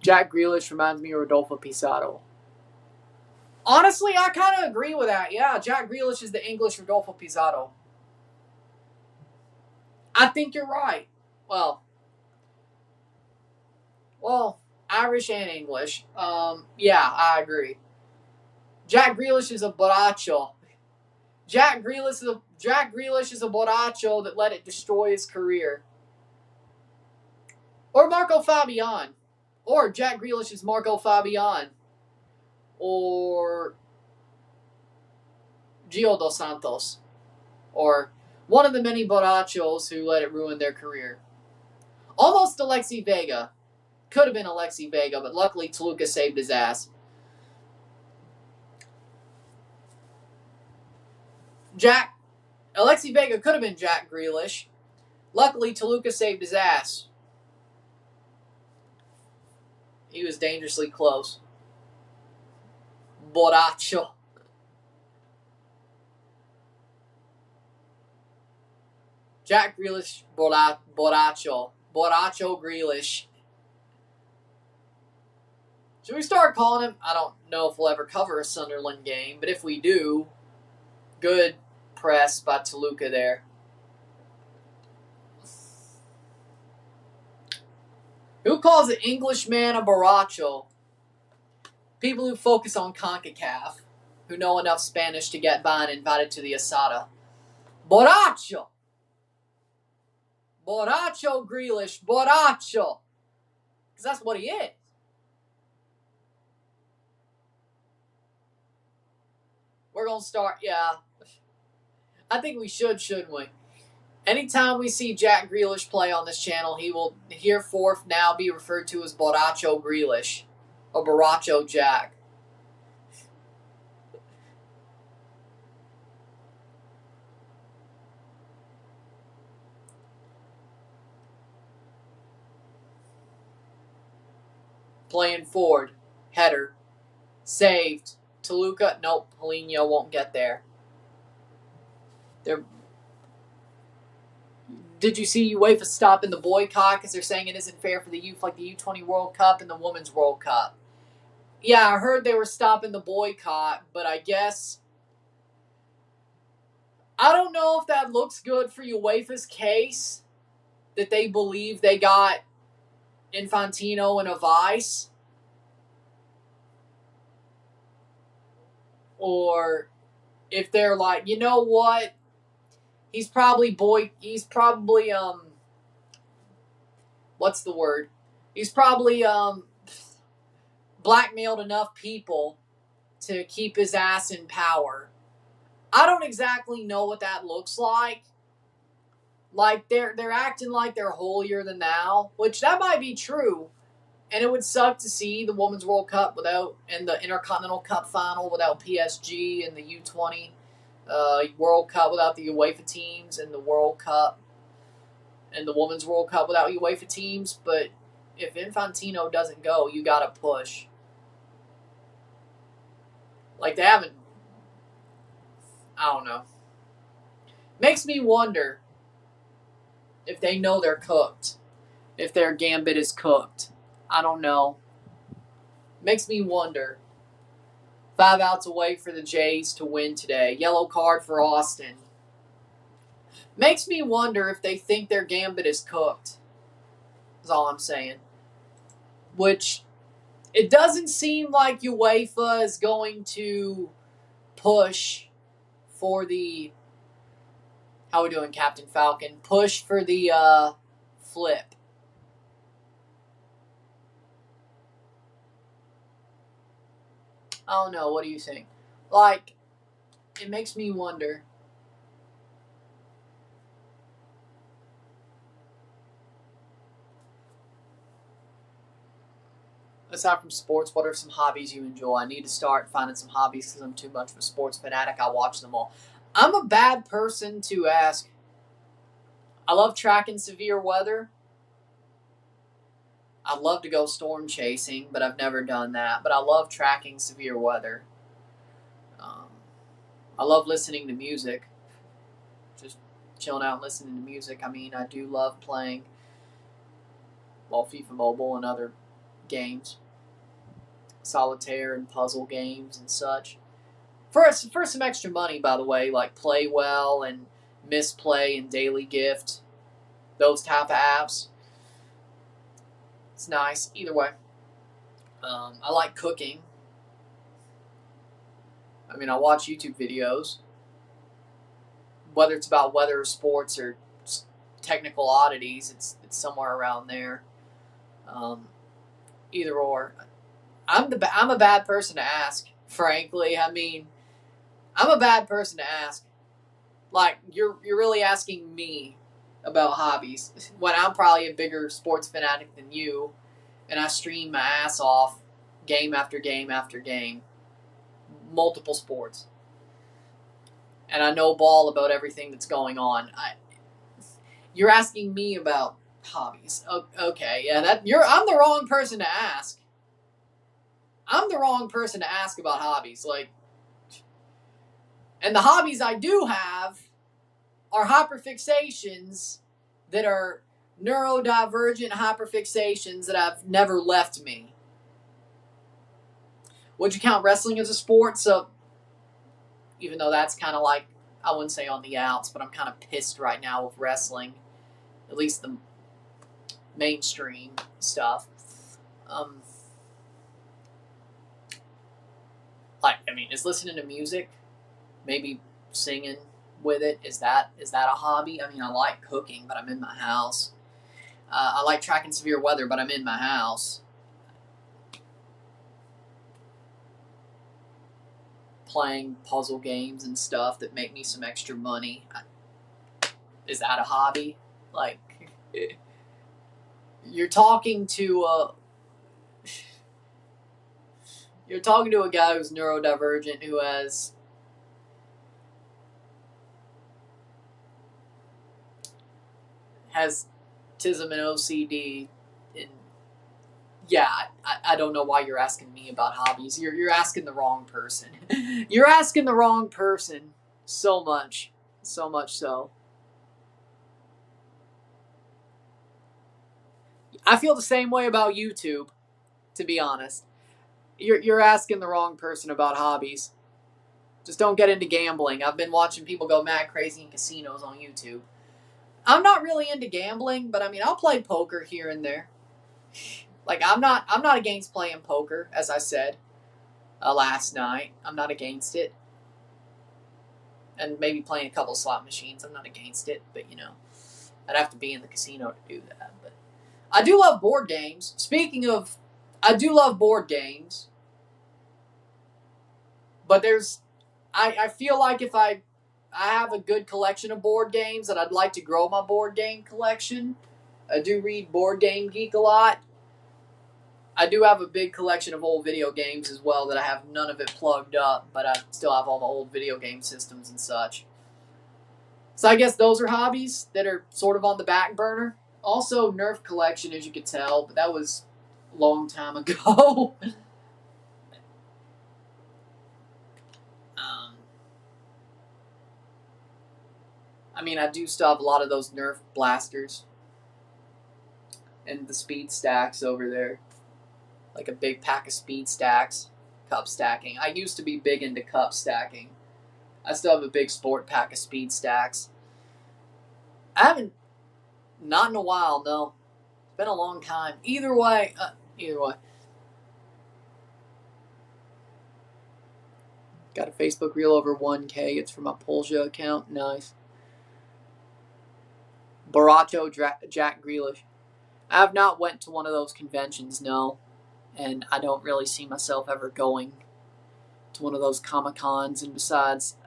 [SPEAKER 1] Jack Grealish reminds me of Rodolfo Pizarro. Honestly, I kind of agree with that. Yeah, Jack Grealish is the English Rodolfo Pizarro. I think you're right. Well, Irish and English. Yeah, I agree. Jack Grealish is a borracho. Jack Grealish is a borracho that let it destroy his career. Or Marco Fabian. Or Jack Grealish is Marco Fabian. Or Gio dos Santos. Or one of the many borrachos who let it ruin their career. Almost Alexi Vega. Could have been Alexi Vega, but luckily Toluca saved his ass. Alexi Vega could have been Jack Grealish. Luckily Toluca saved his ass. He was dangerously close. Borracho. Jack Grealish, borracho. Borracho Grealish. Should we start calling him? I don't know if we'll ever cover a Sunderland game, but if we do, good press by Toluca there. Who calls an Englishman a borracho? People who focus on CONCACAF, who know enough Spanish to get by and invited to the asada. Borracho! Borracho Grealish. Borracho! Because that's what he is. We're going to start, yeah. I think we shouldn't we? Anytime we see Jack Grealish play on this channel, he will hereforth now be referred to as Borracho Grealish. Or Borracho Jack. Playing forward. Header. Saved. Toluca. Nope. Paulinho won't get there. Did you see UEFA stopping the boycott because they're saying it isn't fair for the youth, like the U20 World Cup and the Women's World Cup? Yeah, I heard they were stopping the boycott, but I guess I don't know if that looks good for UEFA's case that they believe they got Infantino in a vice. Or if they're like, you know what? He's probably what's the word? He's probably blackmailed enough people to keep his ass in power. I don't exactly know what that looks like. Like they're acting like they're holier than thou, which that might be true. And it would suck to see the Women's World Cup and the Intercontinental Cup final without PSG and the U20 World Cup without the UEFA teams and the World Cup and the Women's World Cup without UEFA teams. But if Infantino doesn't go, you got to push. Like they haven't. I don't know. Makes me wonder if they know they're cooked. If their gambit is cooked. I don't know. Makes me wonder. 5 outs away for the Jays to win today. Yellow card for Austin. Makes me wonder if they think their gambit is cooked. That's all I'm saying. Which, it doesn't seem like UEFA is going to push for the... How we doing, Captain Falcon? Push for the flip. I don't know. What do you think? Like, it makes me wonder. Aside from sports, what are some hobbies you enjoy? I need to start finding some hobbies because I'm too much of a sports fanatic. I watch them all. I'm a bad person to ask. I love tracking severe weather. I'd love to go storm chasing, but I've never done that. But I love tracking severe weather. I love listening to music. Just chilling out and listening to music. I mean, I do love playing, well, FIFA Mobile and other games, solitaire and puzzle games and such. For some extra money, by the way, like Play Well and Misplay and Daily Gift, those type of apps. It's nice. Either way. I like cooking. I mean, I watch YouTube videos. Whether it's about weather or sports or technical oddities, it's somewhere around there. Either or. I'm a bad person to ask, frankly. I mean, I'm a bad person to ask. Like, you're really asking me about hobbies when I'm probably a bigger sports fanatic than you, and I stream my ass off game after game after game, multiple sports, and I know ball about everything that's going on. You're asking me about hobbies. Okay, yeah, I'm the wrong person to ask. I'm the wrong person to ask about hobbies. Like, and the hobbies I do have are hyperfixations that are neurodivergent hyperfixations that have never left me. Would you count wrestling as a sport? So, even though that's kind of like, I wouldn't say on the outs, but I'm kind of pissed right now with wrestling. At least the mainstream stuff. Is listening to music, maybe singing with it, is that a hobby? I mean, I like cooking, but I'm in my house. I like tracking severe weather, but I'm in my house. Playing puzzle games and stuff that make me some extra money. Is that a hobby? Like, you're talking to a guy who's neurodivergent, who has autism and OCD, and yeah, I don't know why you're asking me about hobbies. You're asking the wrong person. You're asking the wrong person so much so. I feel the same way about YouTube, to be honest. You're asking the wrong person about hobbies. Just don't get into gambling. I've been watching people go mad crazy in casinos on YouTube. I'm not really into gambling, but I mean, I'll play poker here and there. Like, I'm not against playing poker, as I said last night. I'm not against it. And maybe playing a couple slot machines. I'm not against it, but I'd have to be in the casino to do that. But I do love board games. Speaking of, I do love board games. But I feel like if I have a good collection of board games that I'd like to grow my board game collection. I do read Board Game Geek a lot. I do have a big collection of old video games as well that I have none of it plugged up, but I still have all my old video game systems and such. So I guess those are hobbies that are sort of on the back burner. Also, Nerf collection, as you could tell, but that was a long time ago. I do still have a lot of those Nerf blasters and the speed stacks over there. Like a big pack of speed stacks, cup stacking. I used to be big into cup stacking. I still have a big sport pack of speed stacks. I haven't, not in a while, no. It's been a long time. Either way. Got a Facebook reel over 1K. It's from my Polja account. Nice. Barato Jack Grealish. I have not went to one of those conventions, no. And I don't really see myself ever going to one of those Comic-Cons. And besides,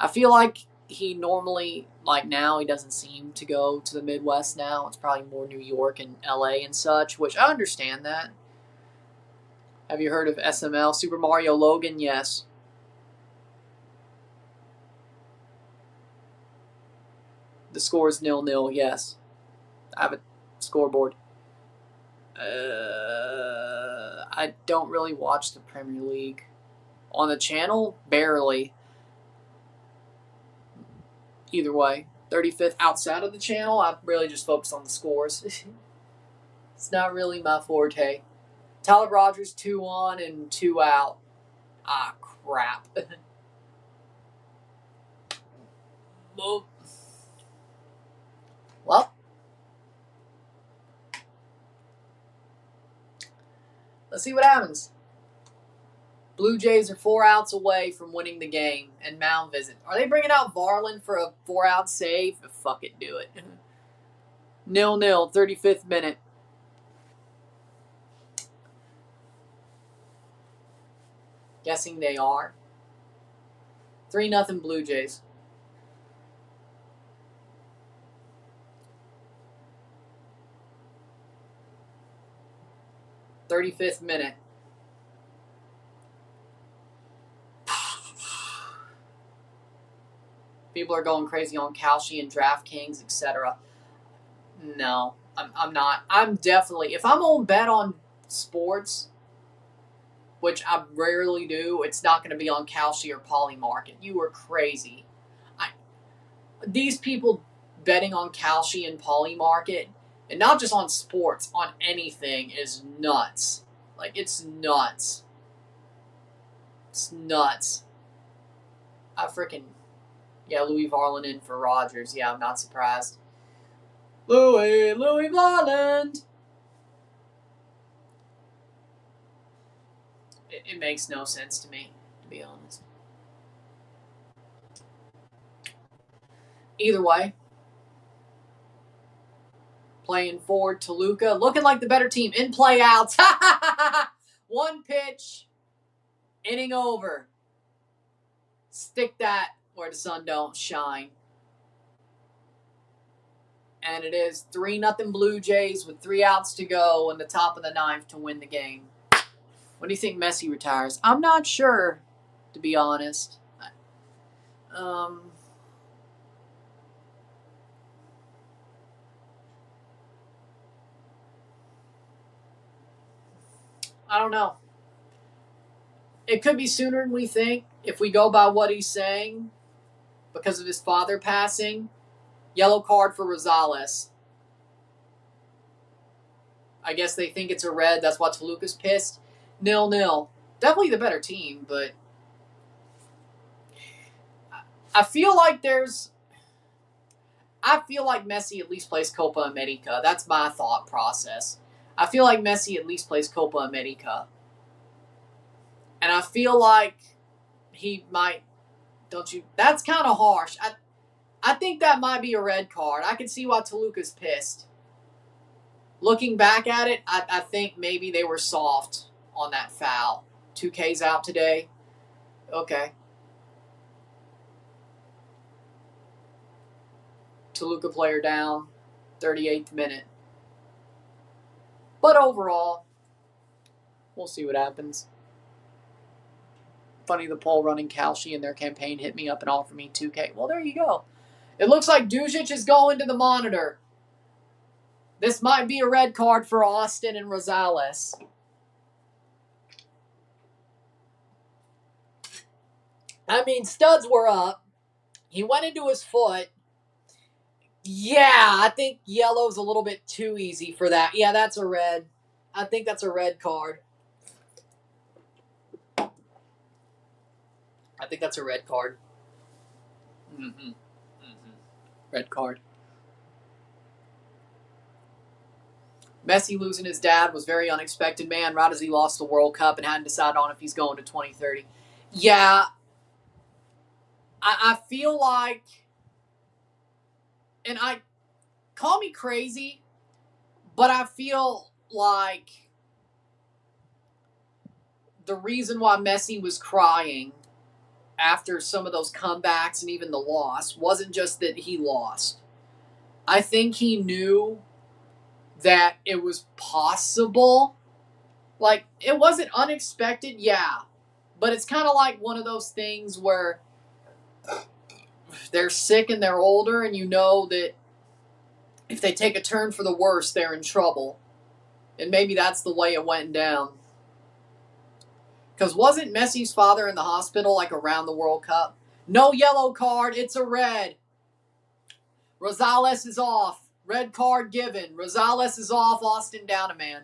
[SPEAKER 1] I feel like he normally, like now, he doesn't seem to go to the Midwest now. It's probably more New York and LA and such, which I understand that. Have you heard of SML? Super Mario Logan? Yes. The score is 0-0, yes. I have a scoreboard. I don't really watch the Premier League. On the channel, barely. Either way. 35th outside of the channel. I really just focus on the scores. It's not really my forte. Tyler Rogers 2 on and 2 out. Ah, crap. Well, let's see what happens. Blue Jays are 4 outs away from winning the game and mound visit. Are they bringing out Varland for a 4-out save? Fuck it, do it. 0-0, 35th minute. Guessing they are. 3-0 Blue Jays. '35th minute. People are going crazy on Kalshi and DraftKings, etc. No, I'm not. I'm definitely, if I'm on bet on sports, which I rarely do, it's not going to be on Kalshi or Polymarket. You are crazy. These people betting on Kalshi and Polymarket, and not just on sports, on anything, is nuts. Like, it's nuts. It's nuts. Yeah, Louis Varland in for Rogers. Yeah, I'm not surprised. Louis Varland. It makes no sense to me, to be honest. Either way, playing forward, Toluca, looking like the better team. In play outs. 1 pitch. Inning over. Stick that where the sun don't shine. And it is 3-0 Blue Jays with 3 outs to go in the top of the 9th to win the game. When do you think Messi retires? I'm not sure, to be honest. I don't know. It could be sooner than we think if we go by what he's saying because of his father passing. Yellow card for Rosales. I guess they think it's a red. That's why Toluca's pissed. 0-0. Definitely the better team, but I feel like Messi at least plays Copa America. That's my thought process. I feel like Messi at least plays Copa America. And I feel like he might, don't you? That's kind of harsh. I think that might be a red card. I can see why Toluca's pissed. Looking back at it, I think maybe they were soft on that foul. 2K's out today. Okay. Toluca player down. 38th minute. But overall, we'll see what happens. Funny, the poll running Kalshi in their campaign hit me up and offered me 2K. Well, there you go. It looks like Dujic is going to the monitor. This might be a red card for Austin and Rosales. I mean, studs were up. He went into his foot. Yeah, I think yellow's a little bit too easy for that. Yeah, that's a red. I think that's a red card. I think that's a red card. Red card. Messi losing his dad was very unexpected, man, right as he lost the World Cup and hadn't decided on if he's going to 2030. Yeah, I feel like, and call me crazy, but I feel like the reason why Messi was crying after some of those comebacks and even the loss wasn't just that he lost. I think he knew that it was possible. Like, it wasn't unexpected, yeah. But it's kind of like one of those things where they're sick and they're older, and you know that if they take a turn for the worse, they're in trouble. And maybe that's the way it went down. Because wasn't Messi's father in the hospital, like, around the World Cup? No yellow card, it's a red. Rosales is off. Red card given. Rosales is off. Austin down a man.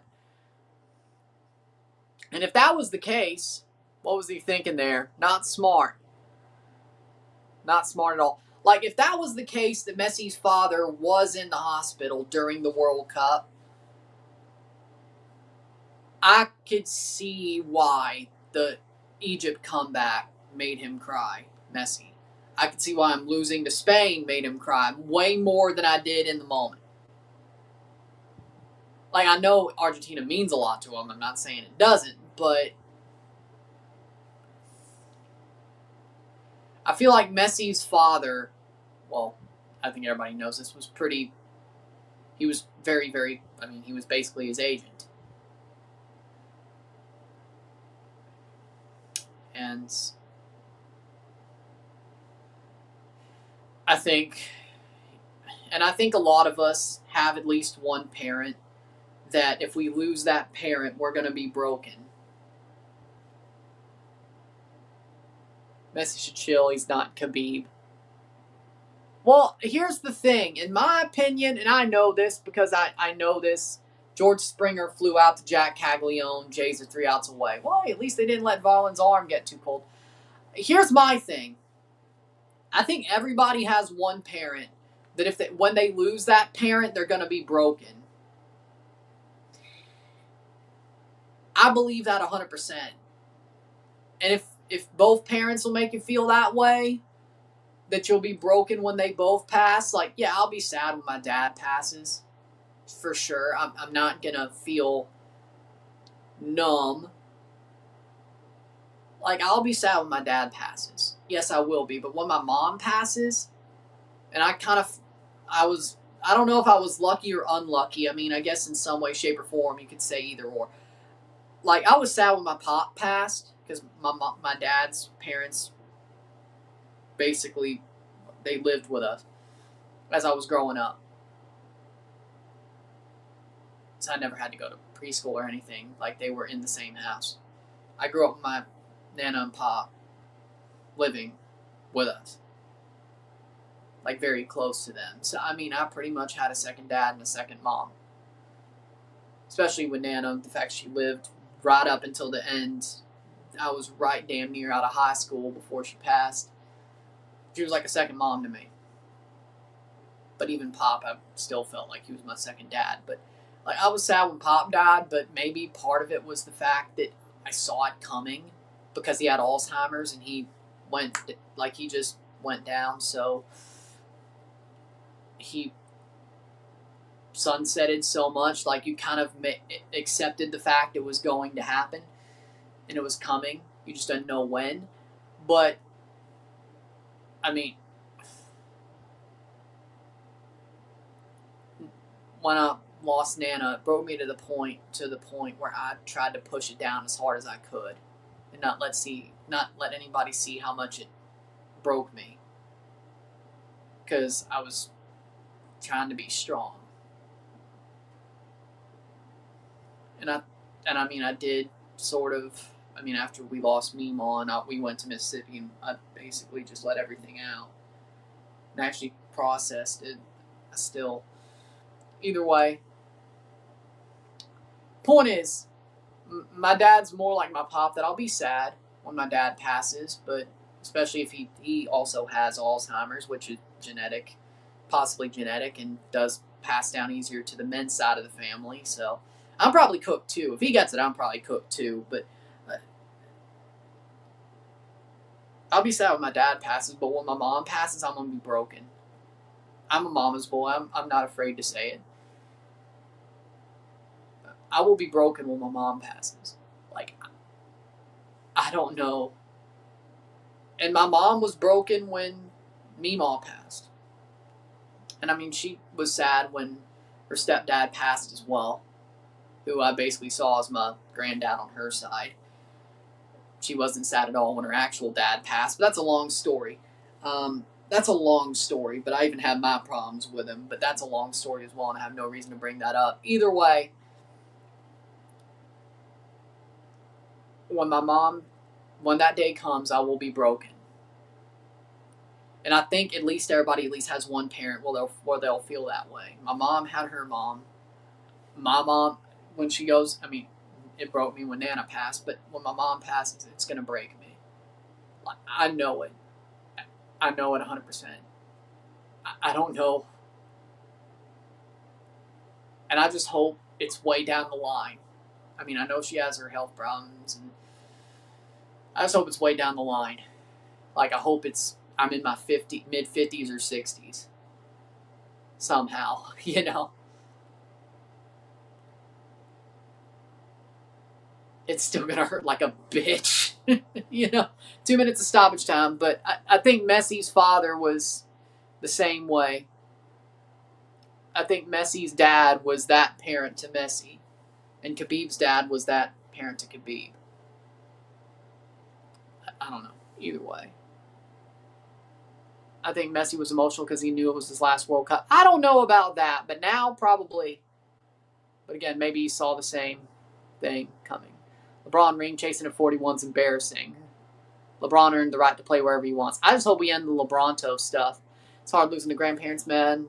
[SPEAKER 1] And if that was the case, what was he thinking there? Not smart. Not smart at all. Like, if that was the case that Messi's father was in the hospital during the World Cup, I could see why the Egypt comeback made him cry, Messi. I could see why him losing to Spain made him cry way more than I did in the moment. Like, I know Argentina means a lot to him. I'm not saying it doesn't, but I feel like Messi's father, well, I think everybody knows this, he was very, very, he was basically his agent. And I think a lot of us have at least one parent that if we lose that parent, we're going to be broken. Messi should chill. He's not Khabib. Well, here's the thing. In my opinion, and I know this because I know this, George Springer flew out to Jack Caglione. Jays are 3 outs away. Well, at least they didn't let Varlin's arm get too cold. Here's my thing. I think everybody has one parent that when they lose that parent, they're going to be broken. I believe that 100%. And if both parents will make you feel that way, that you'll be broken when they both pass, like, yeah, I'll be sad when my dad passes. For sure. I'm not going to feel numb. Like, I'll be sad when my dad passes. Yes, I will be. But when my mom passes, and I don't know if I was lucky or unlucky. I guess in some way, shape, or form, you could say either or. Like, I was sad when my pop passed because my dad's parents basically, they lived with us as I was growing up. So I never had to go to preschool or anything. Like, they were in the same house. I grew up with my Nana and Pop living with us. Like, very close to them. So, I pretty much had a second dad and a second mom. Especially with Nana, the fact she lived right up until the end. I was right damn near out of high school before she passed. She was like a second mom to me. But even Pop, I still felt like he was my second dad. But like, I was sad when Pop died, but maybe part of it was the fact that I saw it coming because he had Alzheimer's and he just went down. So he sunsetted so much, like, you kind of accepted the fact it was going to happen and it was coming. You just didn't know when. But when I lost Nana, it broke me to the point where I tried to push it down as hard as I could and not let anybody see how much it broke me, because I was trying to be strong. And I did sort of. After we lost Meemaw, we went to Mississippi, and I basically just let everything out and actually processed it. I still, either way. Point is, my dad's more like my pop, that I'll be sad when my dad passes, but especially if he also has Alzheimer's, which is possibly genetic, and does pass down easier to the men's side of the family. So I'm probably cooked too. If he gets it, I'm probably cooked too. But I'll be sad when my dad passes, but when my mom passes, I'm going to be broken. I'm a mama's boy. I'm not afraid to say it. I will be broken when my mom passes. Like, I don't know. And my mom was broken when Meemaw passed. And she was sad when her stepdad passed as well, who I basically saw as my granddad on her side. She wasn't sad at all when her actual dad passed, but that's a long story. But I even have my problems with him, but that's a long story as well, and I have no reason to bring that up. Either way, when that day comes, I will be broken. And I think at least everybody at least has one parent where they'll feel that way. My mom had her mom. My mom, when she goes, I mean, it broke me when Nana passed, but when my mom passes, it's going to break me. Like, I know it. I know it 100%. I don't know. And I just hope it's way down the line. I mean, I know she has her health problems, and I just hope it's way down the line. Like, I hope I'm in my mid-50s or 60s. Somehow, you know. It's still going to hurt like a bitch. You know, 2 minutes of stoppage time. But I think Messi's father was the same way. I think Messi's dad was that parent to Messi. And Khabib's dad was that parent to Khabib. I don't know. Either way. I think Messi was emotional because he knew it was his last World Cup. I don't know about that, but now probably. But again, maybe he saw the same thing coming. LeBron ring chasing at 41 is embarrassing. LeBron earned the right to play wherever he wants. I just hope we end the LeBronto stuff. It's hard losing to grandparents, man.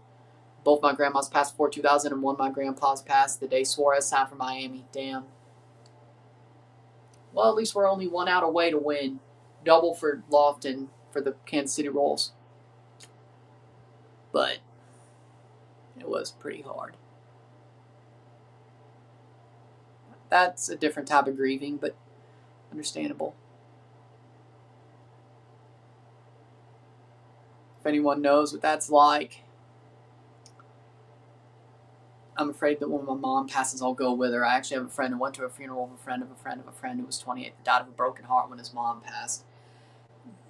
[SPEAKER 1] Both my grandmas passed before 2000 and one of my grandpas passed the day Suarez signed for Miami. Damn. Well, at least we're only one out away to win. Double for Lofton for the Kansas City Royals. But it was pretty hard. That's a different type of grieving, but understandable. If anyone knows what that's like, I'm afraid that when my mom passes, I'll go with her. I actually have a friend who went to a funeral of a friend of a friend of a friend who was 28 that died of a broken heart when his mom passed.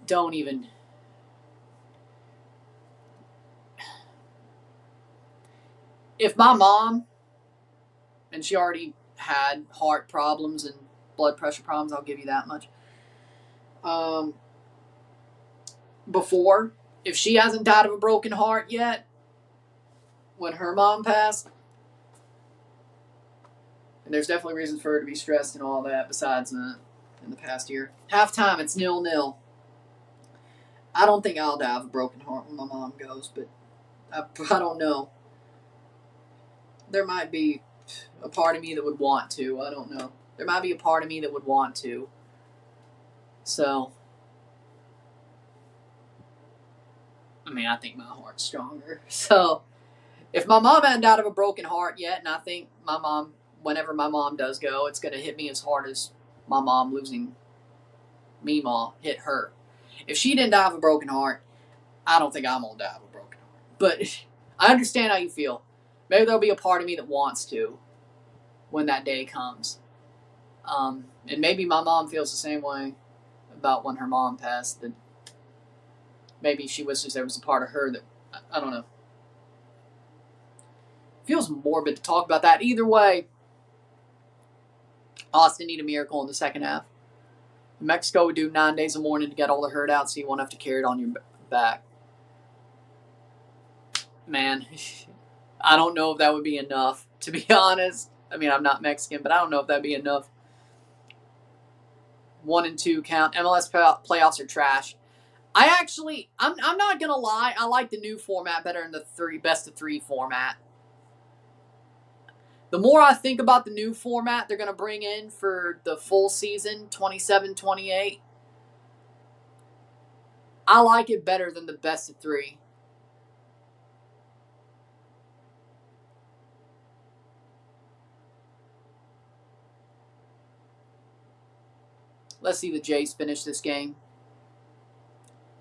[SPEAKER 1] Don't even. If my mom, and she already had heart problems and blood pressure problems, I'll give you that much. Before, if she hasn't died of a broken heart yet, when her mom passed, and there's definitely reasons for her to be stressed and all that besides in the past year. Halftime, it's 0-0. I don't think I'll die of a broken heart when my mom goes, but I don't know. There might be a part of me that would want to. I don't know. There might be a part of me that would want to. So, I mean, I think my heart's stronger. So, if my mom hadn't died of a broken heart yet, and I think my mom, whenever my mom does go, it's going to hit me as hard as my mom losing Meemaw hit her. If she didn't die of a broken heart, I don't think I'm going to die of a broken heart. But I understand how you feel. Maybe there'll be a part of me that wants to when that day comes. And maybe my mom feels the same way about when her mom passed. That maybe she wishes there was a part of her that, I don't know. It feels morbid to talk about that. Either way, Austin need a miracle in the second half. Mexico would do 9 days of mourning to get all the hurt out so you won't have to carry it on your back. Man, I don't know if that would be enough, to be honest. I mean, I'm not Mexican, but I don't know if that'd be enough. 1 and 2 count. MLS playoffs are trash. I'm not going to lie. I like the new format better than the best of 3 format. The more I think about the new format they're going to bring in for the full season, 27-28, I like it better than the best of 3. Let's see the Jays finish this game.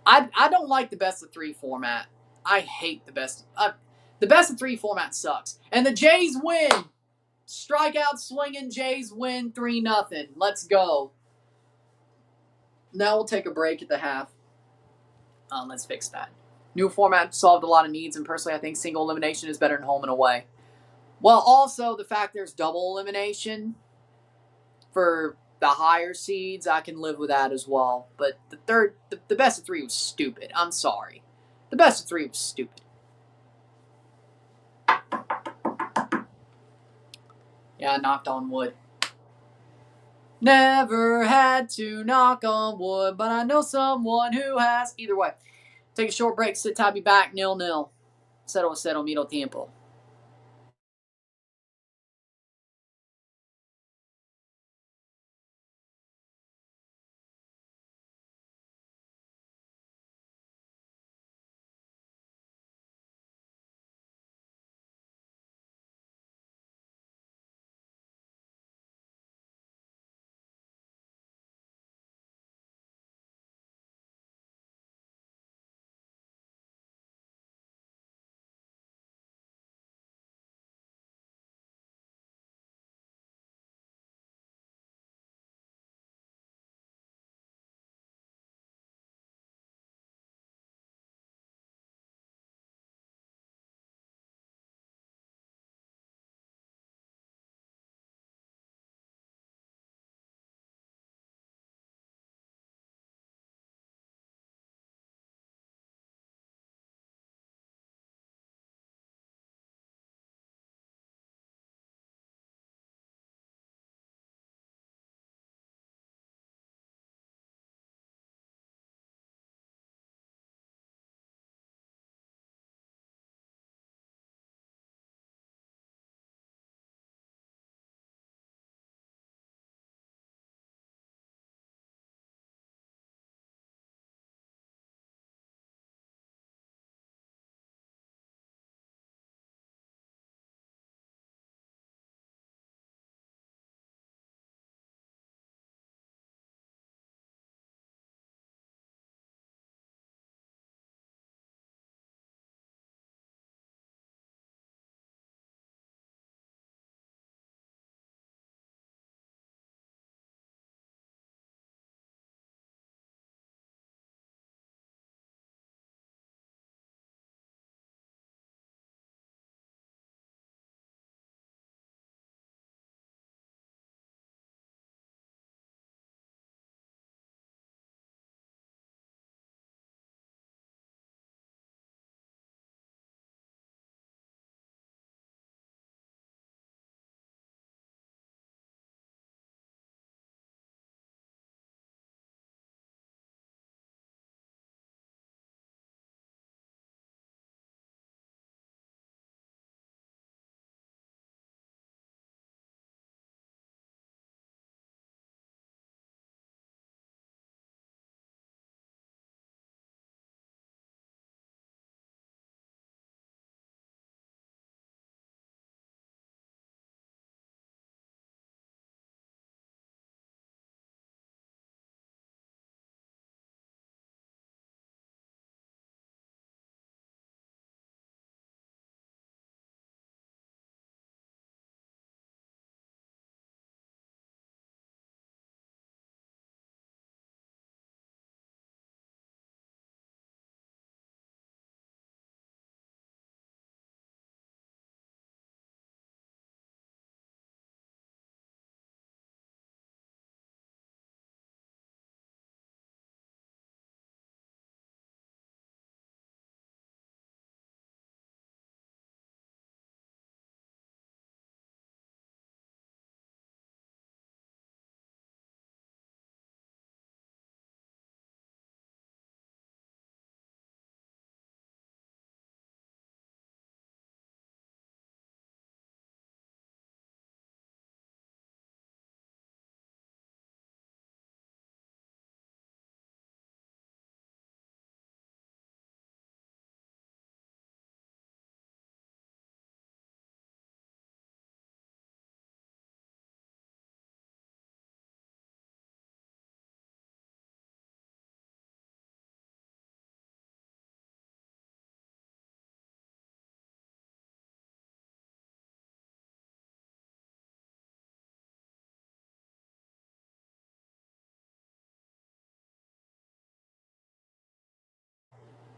[SPEAKER 1] I don't like the best of 3 format. I hate the best. The best of 3 format sucks. And the Jays win. Strikeout swinging Jays win 3-0. Let's go. Now we'll take a break at the half. Let's fix that. New format solved a lot of needs, and personally I think single elimination is better than home and away. Well, also the fact there's double elimination for the higher seeds, I can live with that as well. But the best of 3 was stupid. I'm sorry. The best of 3 was stupid. Yeah, I knocked on wood. Never had to knock on wood, but I know someone who has. Either way. Take a short break. Sit tight. Be back. 0-0. Settle medio tiempo.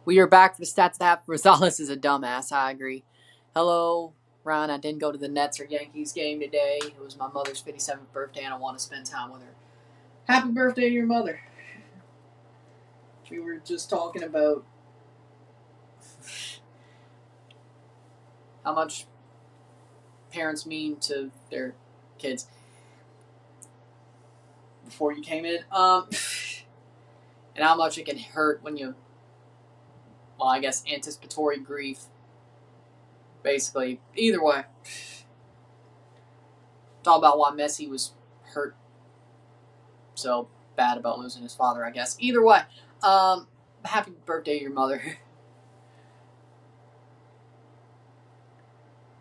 [SPEAKER 1] We are back for the stats app. Rosales is a dumbass. I agree. Hello, Ron. I didn't go to the Nets or Yankees game today. It was my mother's 57th birthday, and I want to spend time with her. Happy birthday to your mother. We were just talking about how much parents mean to their kids before you came in. And how much it can hurt when you well, I guess anticipatory grief. Basically, either way. Talk about why Messi was hurt so bad about losing his father, I guess. Either way, happy birthday to your mother.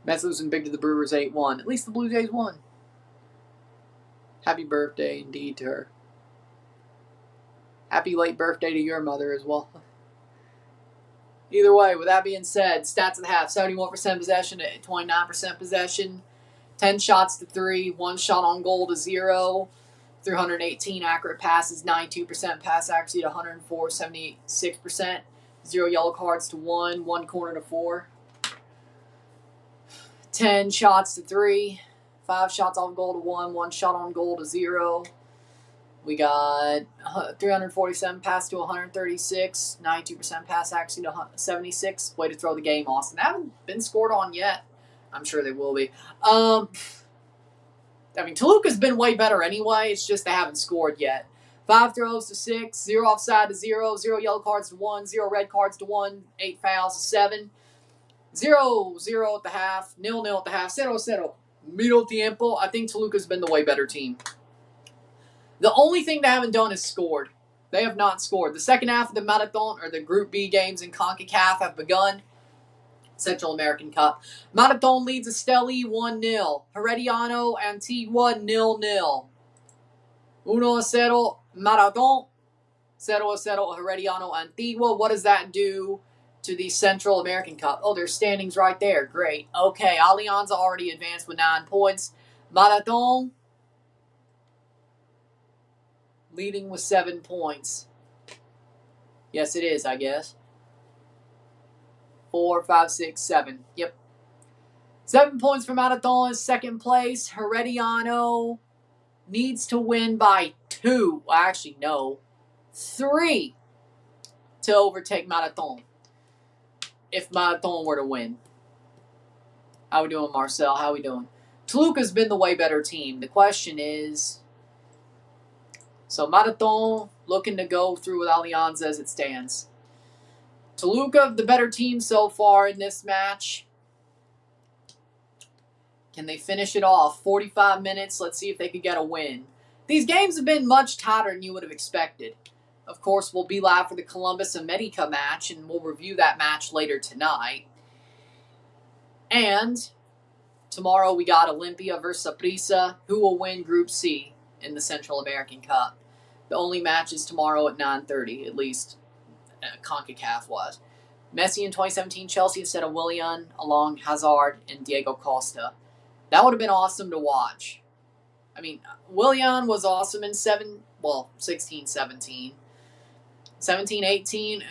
[SPEAKER 1] Mets losing big to the Brewers 8-1. At least the Blue Jays won. Happy birthday indeed to her. Happy late birthday to your mother as well. Either way, with that being said, stats of the half, 71% possession to 29% possession, 10 shots to 3, 1 shot on goal to 0, 318 accurate passes, 92% pass accuracy to 104, 76%, 0 yellow cards to 1, 1 corner to 4, 10 shots to 3, 5 shots on goal to 1, 1 shot on goal to 0. We got 347 pass to 136, 92% pass accuracy to 76. Way to throw the game, Austin. They haven't been scored on yet. I'm sure they will be. I mean, Toluca's been way better anyway. It's just they haven't scored yet. 5 throws to 6, 0 offside to 0, 0 yellow cards to 1, 0 red cards to 1, 8 fouls to 7. 0-0 at the half, 0-0 at the half, 0-0. Middle tiempo. I think Toluca's been the way better team. The only thing they haven't done is scored. They have not scored. The second half of the Marathon, or the Group B games in CONCACAF, have begun. Central American Cup. Marathon leads Esteli 1-0. Herediano Antigua 0-0. 1-0 Marathon. 0-0 Herediano Antigua. What does that do to the Central American Cup? Oh, there's standings right there. Great. Okay, Alianza already advanced with 9 points. Marathon leading with 7 points. Yes, it is, I guess. 4, 5, 6, 7. Yep. 7 points for Marathon, second place. Herediano needs to win by 2. Well, actually, no. 3 to overtake Marathon. If Marathon were to win. How we doing, Marcel? How we doing? Toluca's been the way better team. The question is, so Marathon looking to go through with Alianza as it stands. Toluca, the better team so far in this match. Can they finish it off? 45 minutes. Let's see if they could get a win. These games have been much tighter than you would have expected. Of course, we'll be live for the Columbus America match, and we'll review that match later tonight. And tomorrow we got Olympia versus Saprissa, who will win Group C in the Central American Cup. The only match is tomorrow at 9:30, at least CONCACAF was. Messi in 2017 Chelsea instead of Willian, along Hazard and Diego Costa. That would have been awesome to watch. I mean, Willian was awesome in 16-17. 17-18,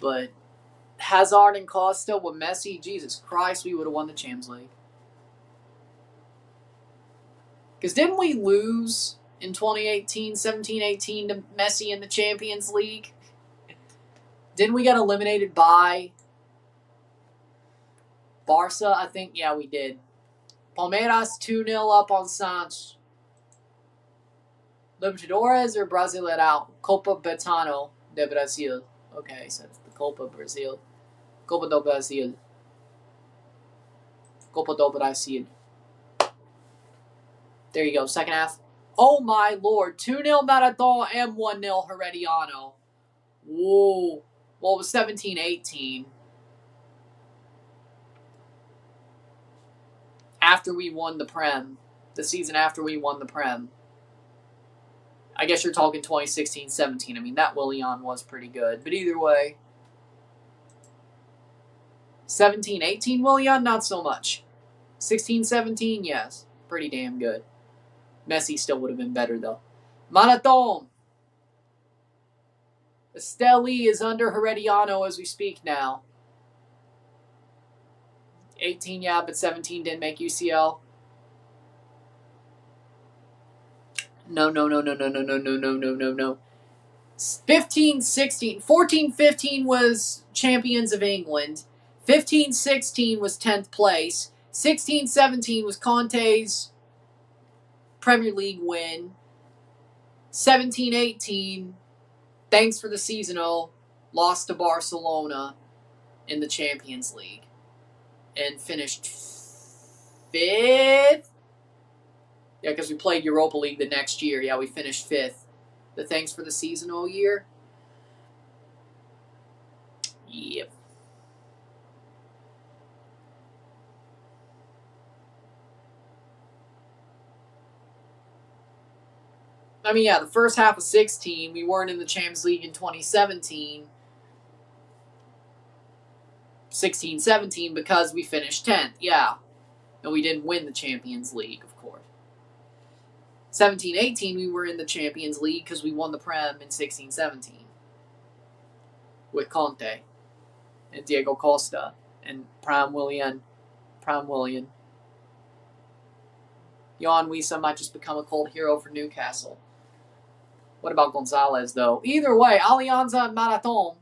[SPEAKER 1] but Hazard and Costa with Messi, Jesus Christ, we would have won the Champions League. Because didn't we lose in 2018, 17-18 to Messi in the Champions League? Didn't we get eliminated by Barca? I think, yeah, we did. Palmeiras 2-0 up on Santos. Libertadores or Brasileirão? Copa Betano de Brasil. Okay, so it's the Copa Brazil. Copa do Brasil. Copa do Brasil. There you go, second half. Oh my lord, 2-0 Marathon and 1-0 Herediano. Whoa. Well, it was 17-18. After we won the Prem. The season after we won the Prem. I guess you're talking 2016-17. I mean, that Willian was pretty good. But either way. 17-18 Willian, not so much. 16-17, yes. Pretty damn good. Messi still would have been better, though. Marathon. Esteli is under Herediano as we speak now. 18, yeah, but 17 didn't make UCL. No. 15-16. 14-15 was champions of England. 15-16 was 10th place. 16-17 was Conte's Premier League win. 17-18, thanks for the seasonal, lost to Barcelona in the Champions League and finished 5th. Yeah, because we played Europa League the next year. Yeah, we finished 5th. The thanks for the seasonal year. Yep. I mean, yeah, the first half of 16, we weren't in the Champions League in 2017. 16-17 because we finished 10th, yeah. And we didn't win the Champions League, of course. 17-18, we were in the Champions League because we won the Prem in 16-17 with Conte and Diego Costa and Prime Willian. Jan Wisa might just become a cold hero for Newcastle. What about Gonzalez, though? Either way, Alianza and Marathon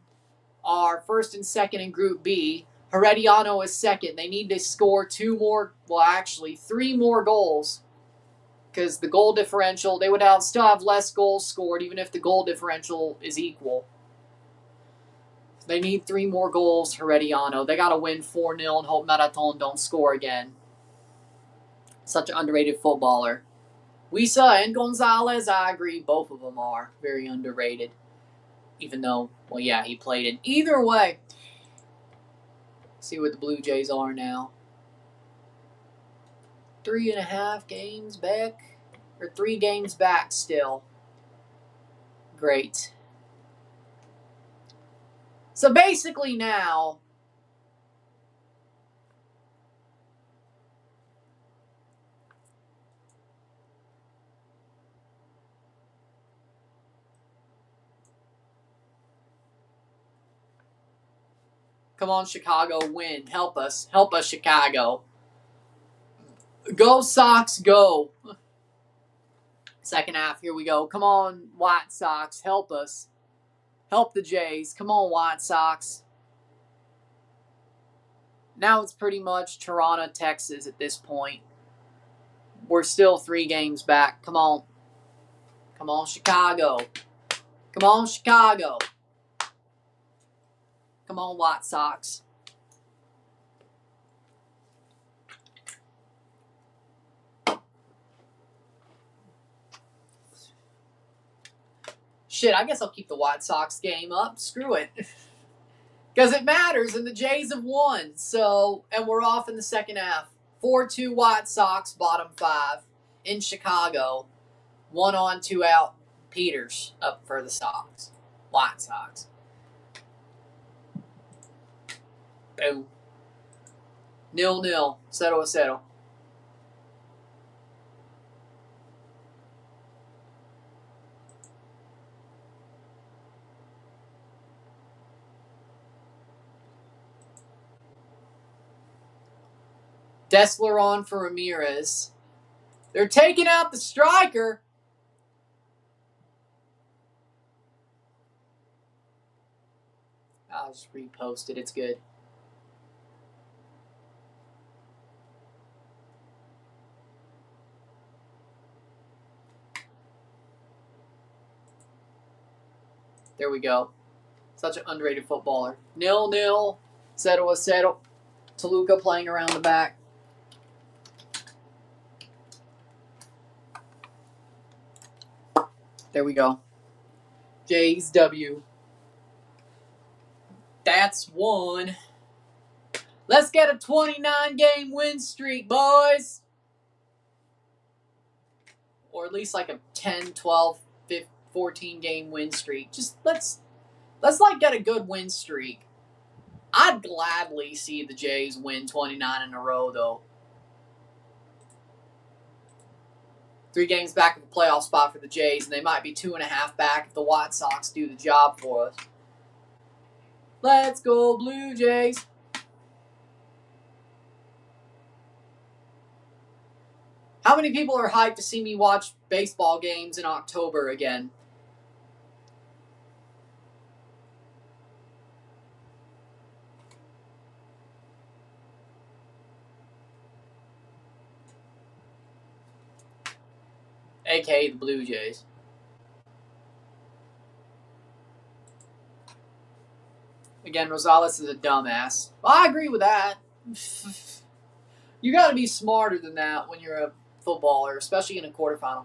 [SPEAKER 1] are first and second in Group B. Herediano is second. They need to score 3 more goals. Because the goal differential, they would still have less goals scored even if the goal differential is equal. They need 3 more goals, Herediano. They got to win 4-0 and hope Marathon don't score again. Such an underrated footballer. Wisa and Gonzalez, I agree, both of them are very underrated. Even though, well, yeah, he played in. Either way, see what the Blue Jays are now. 3.5 games back, or 3 games back still. Great. So basically now, come on, Chicago, win. Help us. Help us, Chicago. Go, Sox, go. Second half, here we go. Come on, White Sox, help us. Help the Jays. Come on, White Sox. Now it's pretty much Toronto, Texas at this point. We're still 3 games back. Come on. Come on, Chicago. Come on, Chicago. Come on, White Sox. Shit, I guess I'll keep the White Sox game up. Screw it. Because it matters, and the Jays have won. So, and we're off in the second half. 4-2 White Sox, bottom 5 in Chicago. 1 on, 2 out. Peters up for the Sox. White Sox. Boom. 0-0. 0-0. Dessler on for Ramirez. They're taking out the striker. I'll just repost it. It's good. There we go. Such an underrated footballer. 0-0. 0-0. Toluca playing around the back. There we go. Jays W. That's 1. Let's get a 29-game win streak, boys. Or at least like a 10, 12, 15, 14-game win streak. Just let's like get a good win streak. I'd gladly see the Jays win 29 in a row, though. 3 games back of the playoff spot for the Jays, and they might be 2.5 back if the White Sox do the job for us. Let's go, Blue Jays. How many people are hyped to see me watch baseball games in October again? AKA the Blue Jays. Again, Rosales is a dumbass. Well, I agree with that. You got to be smarter than that when you're a footballer, especially in a quarterfinal.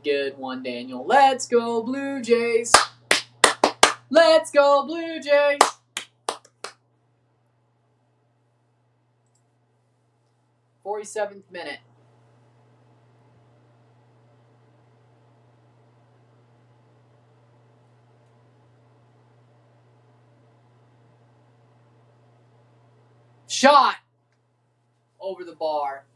[SPEAKER 1] Good one, Daniel. Let's go, Blue Jays. Let's go, Blue Jays. 47th minute. Shot over the bar.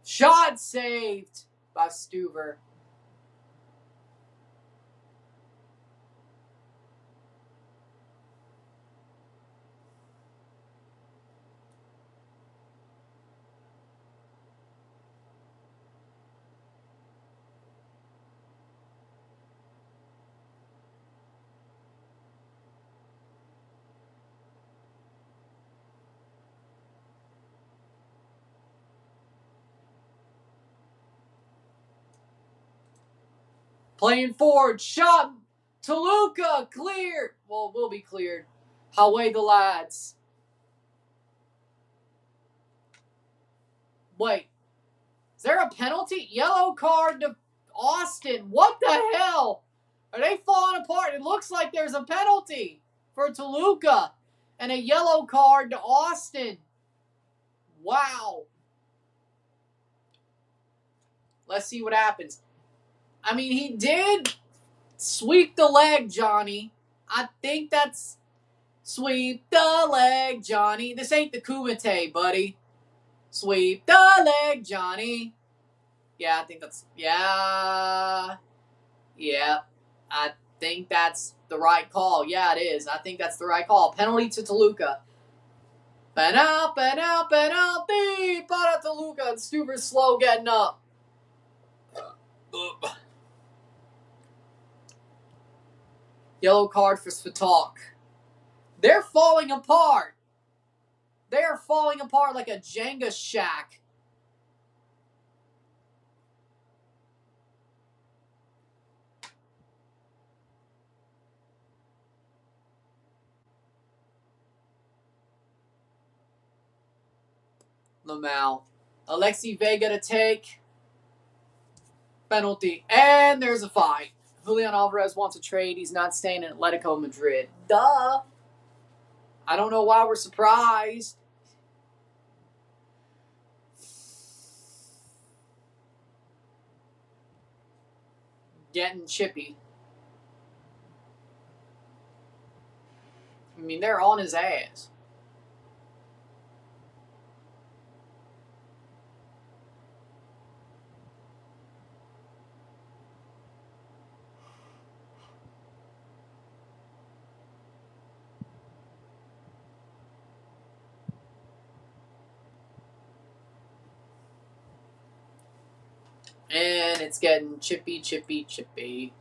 [SPEAKER 1] Shot saved by Stuver. Playing forward, shot. Toluca, cleared. Well, will be cleared. Away the lads. Wait. Is there a penalty? Yellow card to Austin. What the hell? Are they falling apart? It looks like there's a penalty for Toluca. And a yellow card to Austin. Wow. Let's see what happens. I mean, he did sweep the leg, Johnny. I think that's sweep the leg, Johnny. This ain't the Kumite, buddy. Sweep the leg, Johnny. Yeah, I think that's... Yeah. I think that's the right call. Yeah, it is. I think that's the right call. Penalty to Toluca. Penalty para Toluca. And Stuver's slow getting up. Yellow card for Svatalk. They're falling apart. They are falling apart like a Jenga shack. Lamau. Alexi Vega to take. Penalty. And there's a fight. Julian Alvarez wants a trade. He's not staying in Atletico Madrid. Duh. I don't know why we're surprised. Getting chippy. I mean, they're on his ass. And it's getting chippy, chippy, chippy.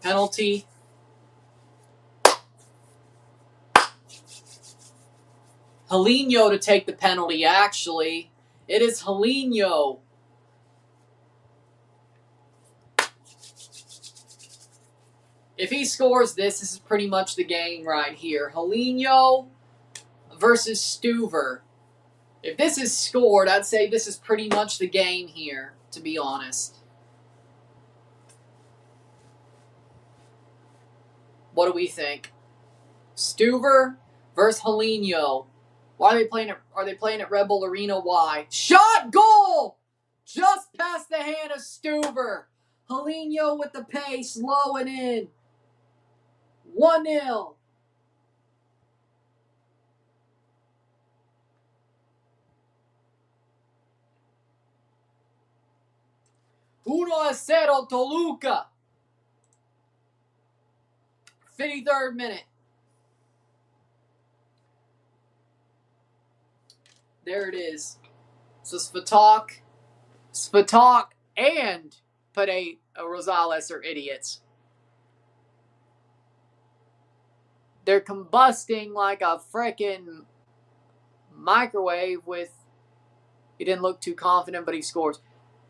[SPEAKER 1] Penalty. Helino to take the penalty, actually. It is Helino. If he scores this is pretty much the game right here. Helino versus Stuver. If this is scored, I'd say this is pretty much the game here, to be honest. What do we think? Stuver versus Helino. Why are they playing at Red Bull Arena? Why? Shot! Goal! just past the hand of Stuver. Julinho with the pace, low and in. 1-0. Uno a 0 Toluca. 53rd minute. There it is. So Svatak and Pate Rosales are idiots. They're combusting like a frickin' microwave with... He didn't look too confident, but he scores.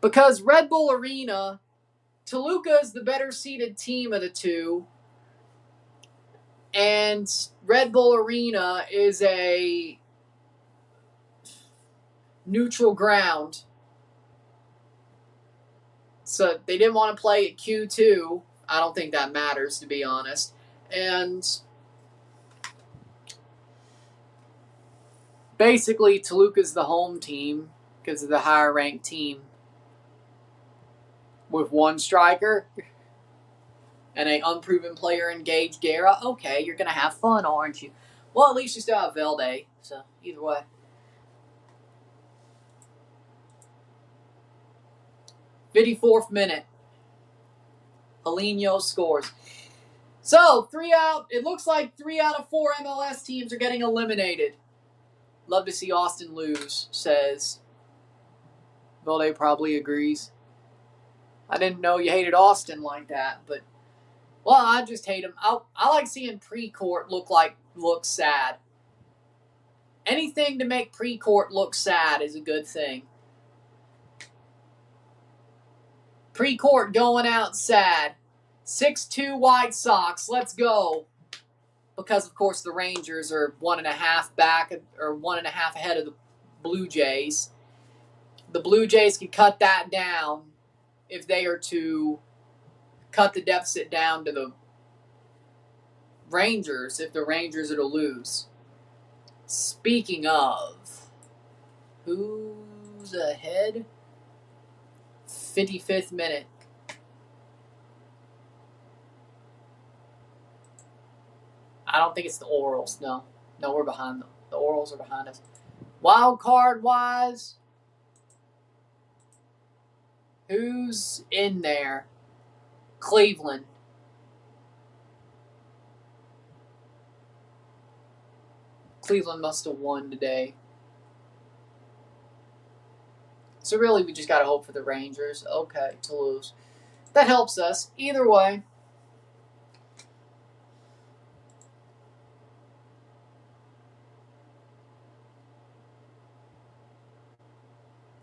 [SPEAKER 1] Because Red Bull Arena, Toluca is the better seeded team of the two. And Red Bull Arena is a neutral ground. So they didn't want to play at Q2. I don't think that matters, to be honest. And basically, Toluca's the home team because of the higher ranked team. With one striker and an unproven player in Gage Guerra. Okay, you're going to have fun, aren't you? Well, at least you still have Velde. So, either way. '54th minute. Julinho scores. So, it looks like 3 out of 4 MLS teams are getting eliminated. Love to see Austin lose, says. Velde probably agrees. I didn't know you hated Austin like that, but... Well, I just hate him. I like seeing pre-court look sad. Anything to make pre-court look sad is a good thing. Pre-court going out sad. 6-2 White Sox. Let's go. Because, of course, the Rangers are 1.5 back, or 1.5 ahead of the Blue Jays. The Blue Jays can cut that down if they are to cut the deficit down to the Rangers, if the Rangers are to lose. Speaking of, who's ahead? 55th minute. I don't think it's the Orioles. No, we're behind them. The Orioles are behind us. Wild card wise, who's in there? Cleveland. Cleveland must have won today. So really, we just got to hope for the Rangers. Okay, to lose. That helps us. Either way.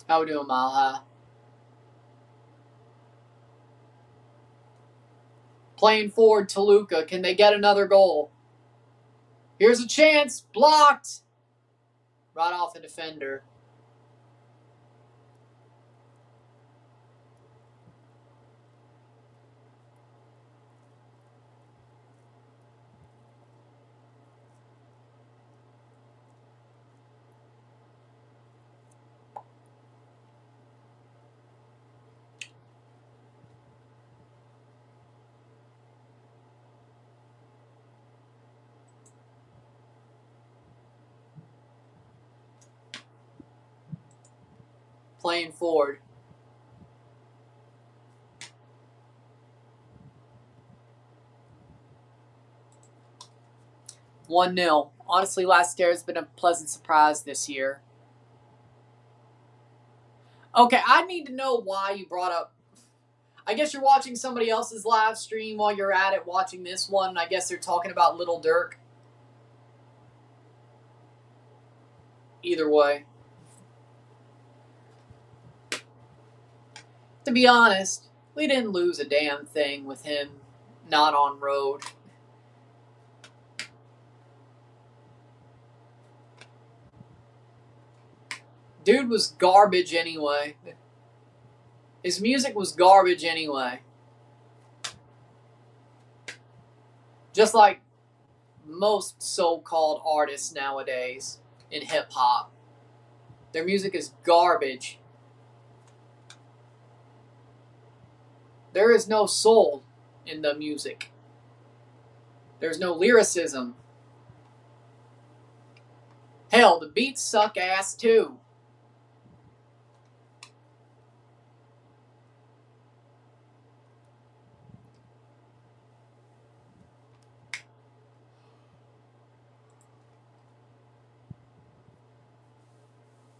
[SPEAKER 1] How we doing, Mile High? Playing forward, Toluca. Can they get another goal? Here's a chance. Blocked. Right off the defender. Playing forward. (1-0). Honestly, last year has been a pleasant surprise this year. Okay, I need to know why you brought up... I guess you're watching somebody else's live stream while you're at it watching this one. I guess they're talking about Little Dirk. Either way. To be honest, we didn't lose a damn thing with him not on road. Dude was garbage anyway. His music was garbage anyway. Just like most so-called artists nowadays in hip-hop. Their music is garbage. There is no soul in the music. There's no lyricism. Hell, the beats suck ass too.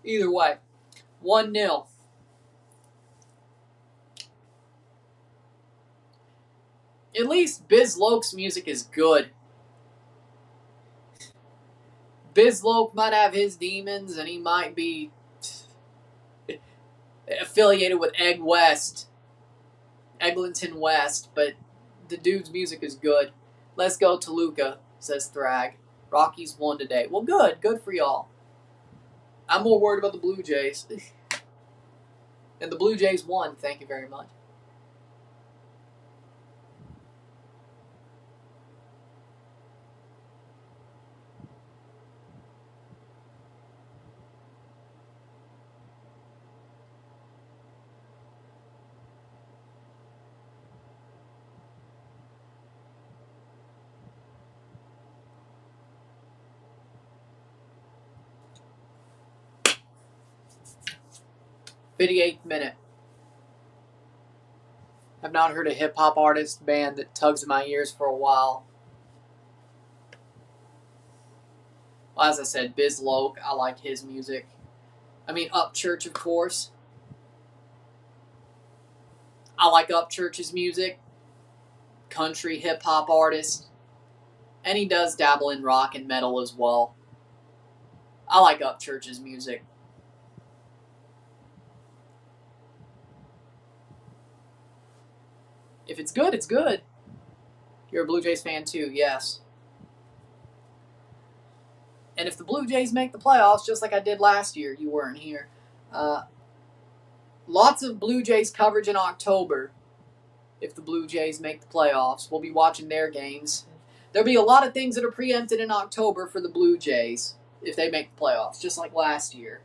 [SPEAKER 1] Either way, 1-0. At least Biz Loke's music is good. Biz Loke might have his demons, and he might be affiliated with Eglinton West, but the dude's music is good. Let's go Toluca, says Thrag. Rockies won today. Well, good. Good for y'all. I'm more worried about the Blue Jays. And the Blue Jays won. Thank you very much. '58th minute. I've not heard a hip-hop artist band that tugs at my ears for a while. Well, as I said, Biz Loke, I like his music. I mean, Upchurch, of course. I like Upchurch's music. Country hip-hop artist. And he does dabble in rock and metal as well. I like Upchurch's music. If it's good, it's good. You're a Blue Jays fan too, yes. And if the Blue Jays make the playoffs, just like I did last year, you weren't here. Lots of Blue Jays coverage in October. If the Blue Jays make the playoffs, we'll be watching their games. There'll be a lot of things that are preempted in October for the Blue Jays if they make the playoffs, just like last year.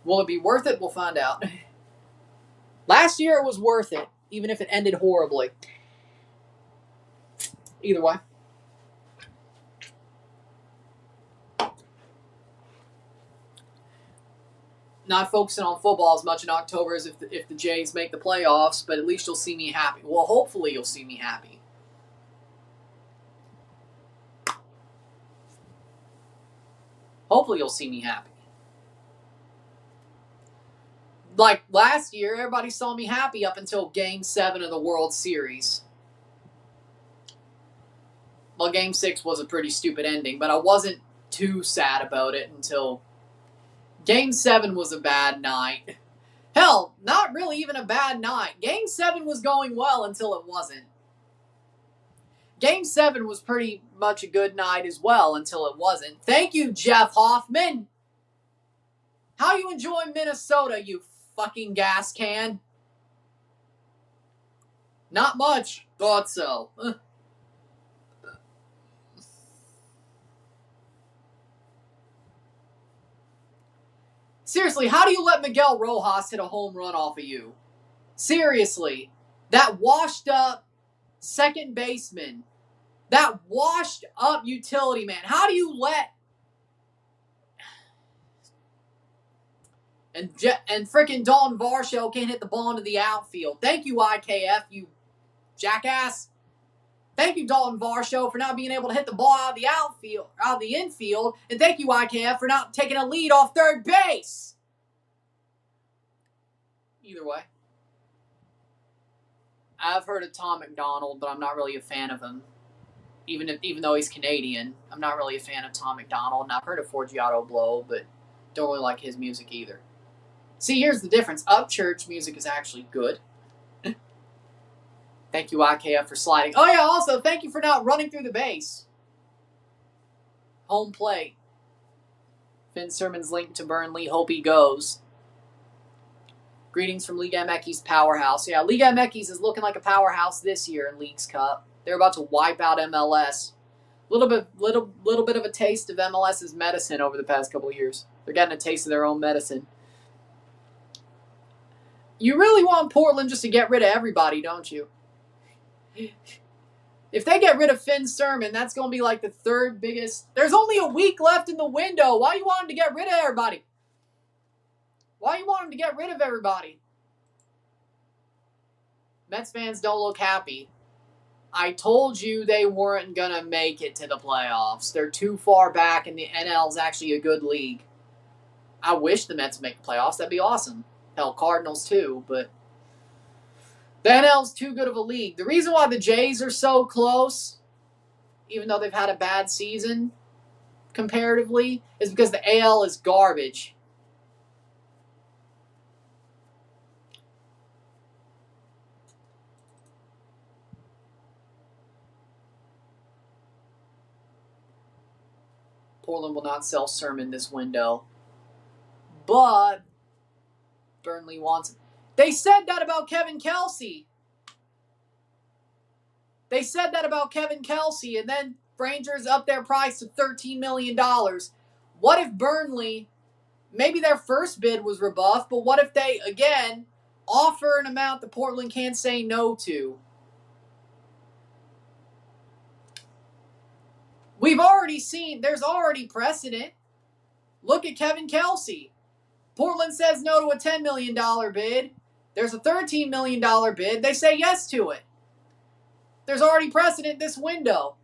[SPEAKER 1] Will it be worth it? We'll find out. Last year it was worth it, even if it ended horribly. Either way. Not focusing on football as much in October as if the Jays make the playoffs, but at least you'll see me happy. Well, hopefully you'll see me happy. Hopefully you'll see me happy. Like last year, everybody saw me happy up until Game 7 of the World Series. Well, Game 6 was a pretty stupid ending, but I wasn't too sad about it until Game 7 was a bad night. Hell, not really even a bad night. Game 7 was going well until it wasn't. Game 7 was pretty much a good night as well until it wasn't. Thank you, Jeff Hoffman. How you enjoying Minnesota, you fucking gas can? Not much. Thought so. Seriously, how do you let Miguel Rojas hit a home run off of you? Seriously. That washed up second baseman. That washed up utility man. How do you let... And frickin' Dalton Varsho can't hit the ball into the outfield. Thank you, IKF, you jackass. Thank you, Dalton Varsho, for not being able to hit the ball out of the infield. And thank you, IKF, for not taking a lead off third base. Either way. I've heard of Tom McDonald, but I'm not really a fan of him. Even though he's Canadian, I'm not really a fan of Tom McDonald. And I've heard of Forgiato Blow, but don't really like his music either. See, here's the difference. Upchurch music is actually good. Thank you, IKF, for sliding. Oh, yeah, also, thank you for not running through the base. Home plate. Finn Sermon's linked to Burnley. Hope he goes. Greetings from Liga MX's powerhouse. Yeah, Liga MX is looking like a powerhouse this year in Leagues Cup. They're about to wipe out MLS. Little bit of a taste of MLS's medicine over the past couple of years. They're getting a taste of their own medicine. You really want Portland just to get rid of everybody, don't you? If they get rid of Finn Sermon, that's going to be like the third biggest. There's only a week left in the window. Why do you want him to get rid of everybody? Why do you want him to get rid of everybody? Mets fans don't look happy. I told you they weren't going to make it to the playoffs. They're too far back, and the NL is actually a good league. I wish the Mets make the playoffs. That'd be awesome. Hell, Cardinals too, but the NL's too good of a league. The reason why the Jays are so close, even though they've had a bad season comparatively, is because the AL is garbage. Portland will not sell Sermon this window. But Burnley wants him. They said that about Kevin Kelsey. They said that about Kevin Kelsey, and then Rangers up their price to $13 million. What if Burnley, maybe their first bid was rebuffed, but what if they, again, offer an amount that Portland can't say no to? We've already seen, there's already precedent. Look at Kevin Kelsey. Portland says no to a $10 million bid. There's a $13 million bid. They say yes to it. There's already precedent this window.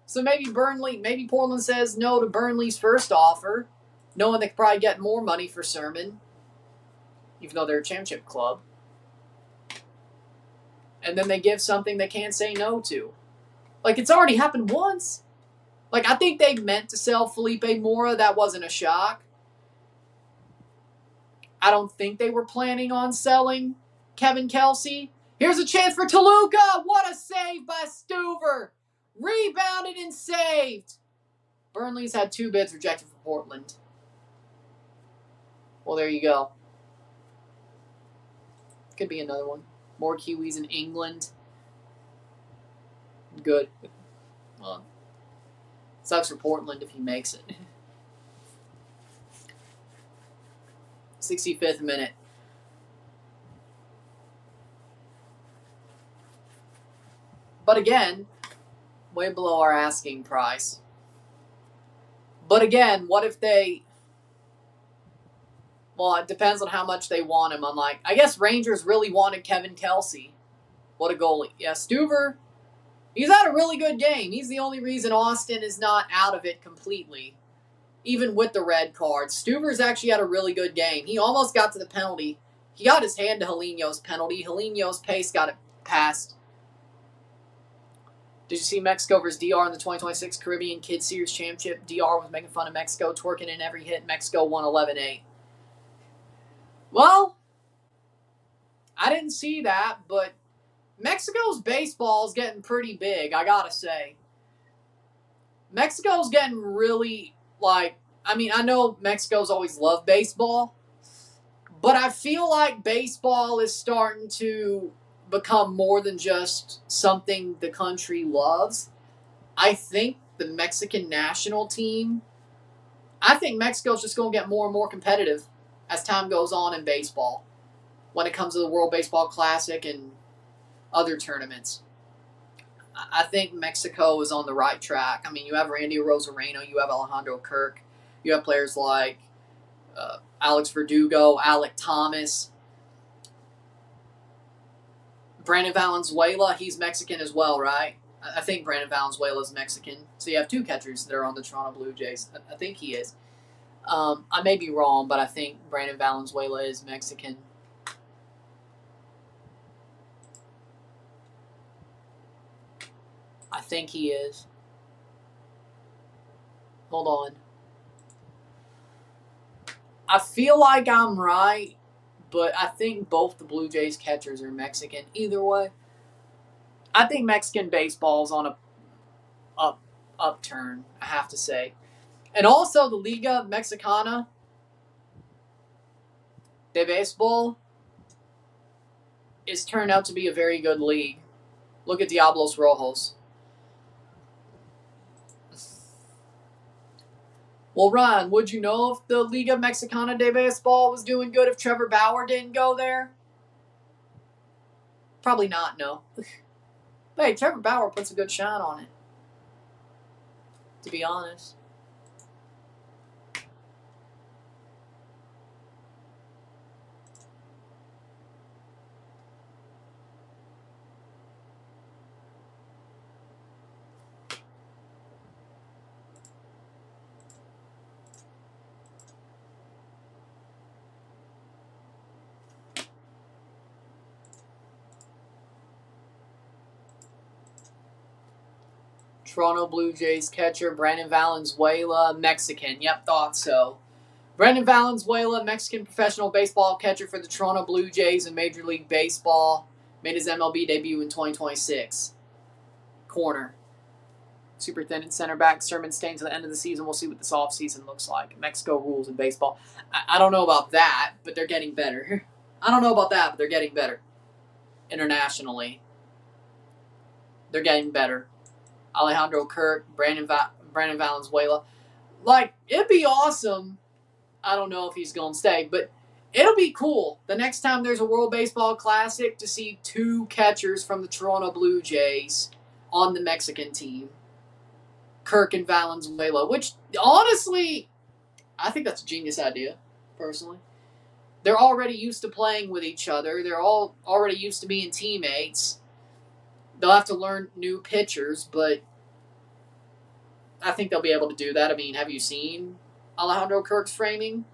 [SPEAKER 1] So maybe Portland says no to Burnley's first offer, knowing they could probably get more money for Sermon, even though they're a championship club. And then they give something they can't say no to. Like, it's already happened once. Like, I think they meant to sell Felipe Mora. That wasn't a shock. I don't think they were planning on selling Kevin Kelsey. Here's a chance for Toluca. What a save by Stuver. Rebounded and saved. Burnley's had 2 bids rejected for Portland. Well, there you go. Could be another one. More Kiwis in England. Good. Well, sucks for Portland if he makes it. 65th minute. But again, way below our asking price. But again, what if they... Well, it depends on how much they want him. Unlike, I guess Rangers really wanted Kevin Kelsey. What a goalie. Yeah, Stuver, he's had a really good game. He's the only reason Austin is not out of it completely. Even with the red card. Stuver's actually had a really good game. He almost got to the penalty. He got his hand to Helino's penalty. Helino's pace got it past. Did you see Mexico versus DR in the 2026 Caribbean Kids Series Championship? DR was making fun of Mexico, twerking in every hit. Mexico won 11-8. Well, I didn't see that, but Mexico's baseball is getting pretty big, I gotta say. Mexico's getting really, I know Mexico's always loved baseball, but I feel like baseball is starting to become more than just something the country loves. I think the Mexican national team, I think Mexico's just going to get more and more competitive as time goes on in baseball when it comes to the World Baseball Classic and other tournaments. I think Mexico is on the right track. I mean, you have Randy Rosareno, you have Alejandro Kirk, you have players like Alex Verdugo, Alec Thomas, Brandon Valenzuela, he's Mexican as well, right? I think Brandon Valenzuela is Mexican. So you have 2 catchers that are on the Toronto Blue Jays. I think he is. I may be wrong, but I think Brandon Valenzuela is Mexican. I think he is. Hold on. I feel like I'm right, but I think both the Blue Jays catchers are Mexican. Either way, I think Mexican baseball is on a upturn, I have to say. And also the Liga Mexicana de Baseball is turned out to be a very good league. Look at Diablos Rojos. Well, Ryan, would you know if the Liga Mexicana de Baseball was doing good if Trevor Bauer didn't go there? Probably not, no. But hey, Trevor Bauer puts a good shine on it, to be honest. Toronto Blue Jays catcher Brandon Valenzuela, Mexican. Yep, thought so. Brandon Valenzuela, Mexican professional baseball catcher for the Toronto Blue Jays in Major League Baseball, made his MLB debut in 2026. Corner. Superintendent center back Sermon staying to the end of the season. We'll see what this offseason looks like. Mexico rules in baseball. I don't know about that, but they're getting better. I don't know about that, but they're getting better. Internationally. They're getting better. Alejandro Kirk, Brandon Valenzuela. Like, it'd be awesome. I don't know if he's going to stay, but it'll be cool the next time there's a World Baseball Classic to see two catchers from the Toronto Blue Jays on the Mexican team. Kirk and Valenzuela, which, honestly, I think that's a genius idea, personally. They're already used to playing with each other. They're all already used to being teammates. They'll have to learn new pitchers, but I think they'll be able to do that. I mean, have you seen Alejandro Kirk's framing?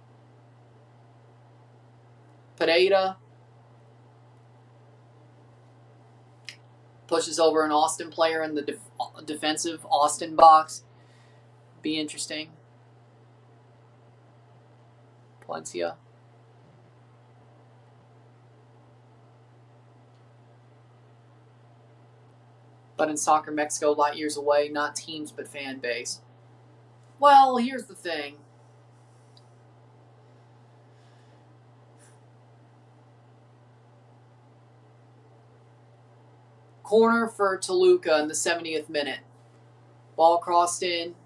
[SPEAKER 1] Pereira pushes over an Austin player in the defensive Austin box. Be interesting. Palencia. But in soccer, Mexico light years away, not teams but fan base. Well, here's the thing. Corner for Toluca in the 70th minute. Ball crossed in.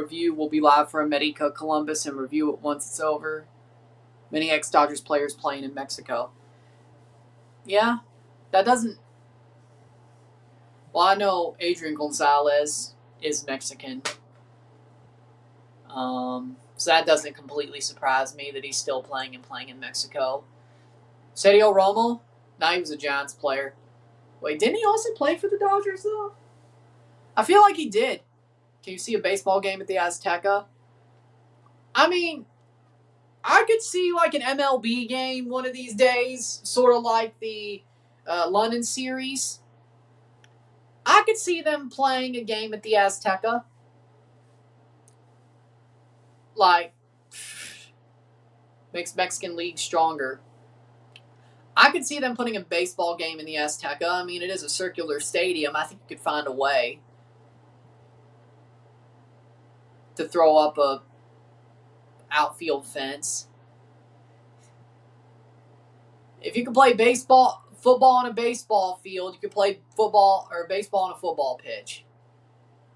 [SPEAKER 1] We'll be live from America, Columbus, and review it once it's over. Many ex-Dodgers players playing in Mexico. Yeah, that doesn't... Well, I know Adrian Gonzalez is Mexican. So that doesn't completely surprise me that he's still playing in Mexico. Sergio Romo? Nah, he was a Giants player. Wait, didn't he also play for the Dodgers, though? I feel like he did. Can you see a baseball game at the Azteca? I mean, I could see like an MLB game one of these days, sort of like the London series. I could see them playing a game at the Azteca. Like, makes Mexican League stronger. I could see them putting a baseball game in the Azteca. I mean, it is a circular stadium. I think you could find a way to throw up a outfield fence. If you could play football on a baseball field, you could play football or baseball on a football pitch.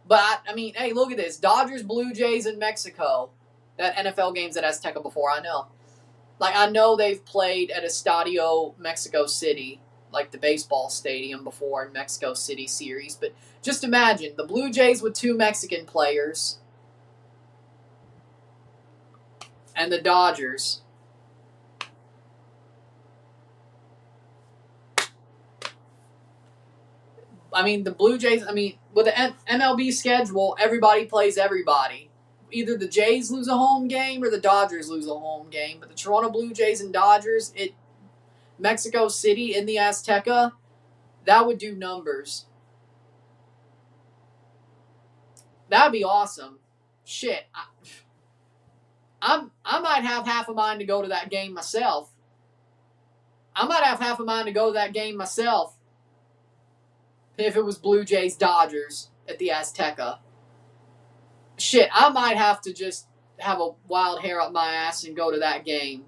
[SPEAKER 1] But, I mean, hey, look at this. Dodgers, Blue Jays, and Mexico. That NFL game's at Azteca before, I know. Like, I know they've played at Estadio Mexico City, like the baseball stadium before in Mexico City series. But just imagine, the Blue Jays with two Mexican players and the Dodgers. I mean, the Blue Jays, with the MLB schedule, everybody plays everybody. Either the Jays lose a home game or the Dodgers lose a home game. But the Toronto Blue Jays and Dodgers, Mexico City in the Azteca, that would do numbers. That'd be awesome. Shit. I might have half a mind to go to that game myself. if it was Blue Jays Dodgers at the Azteca. Shit, I might have to just have a wild hair up my ass and go to that game.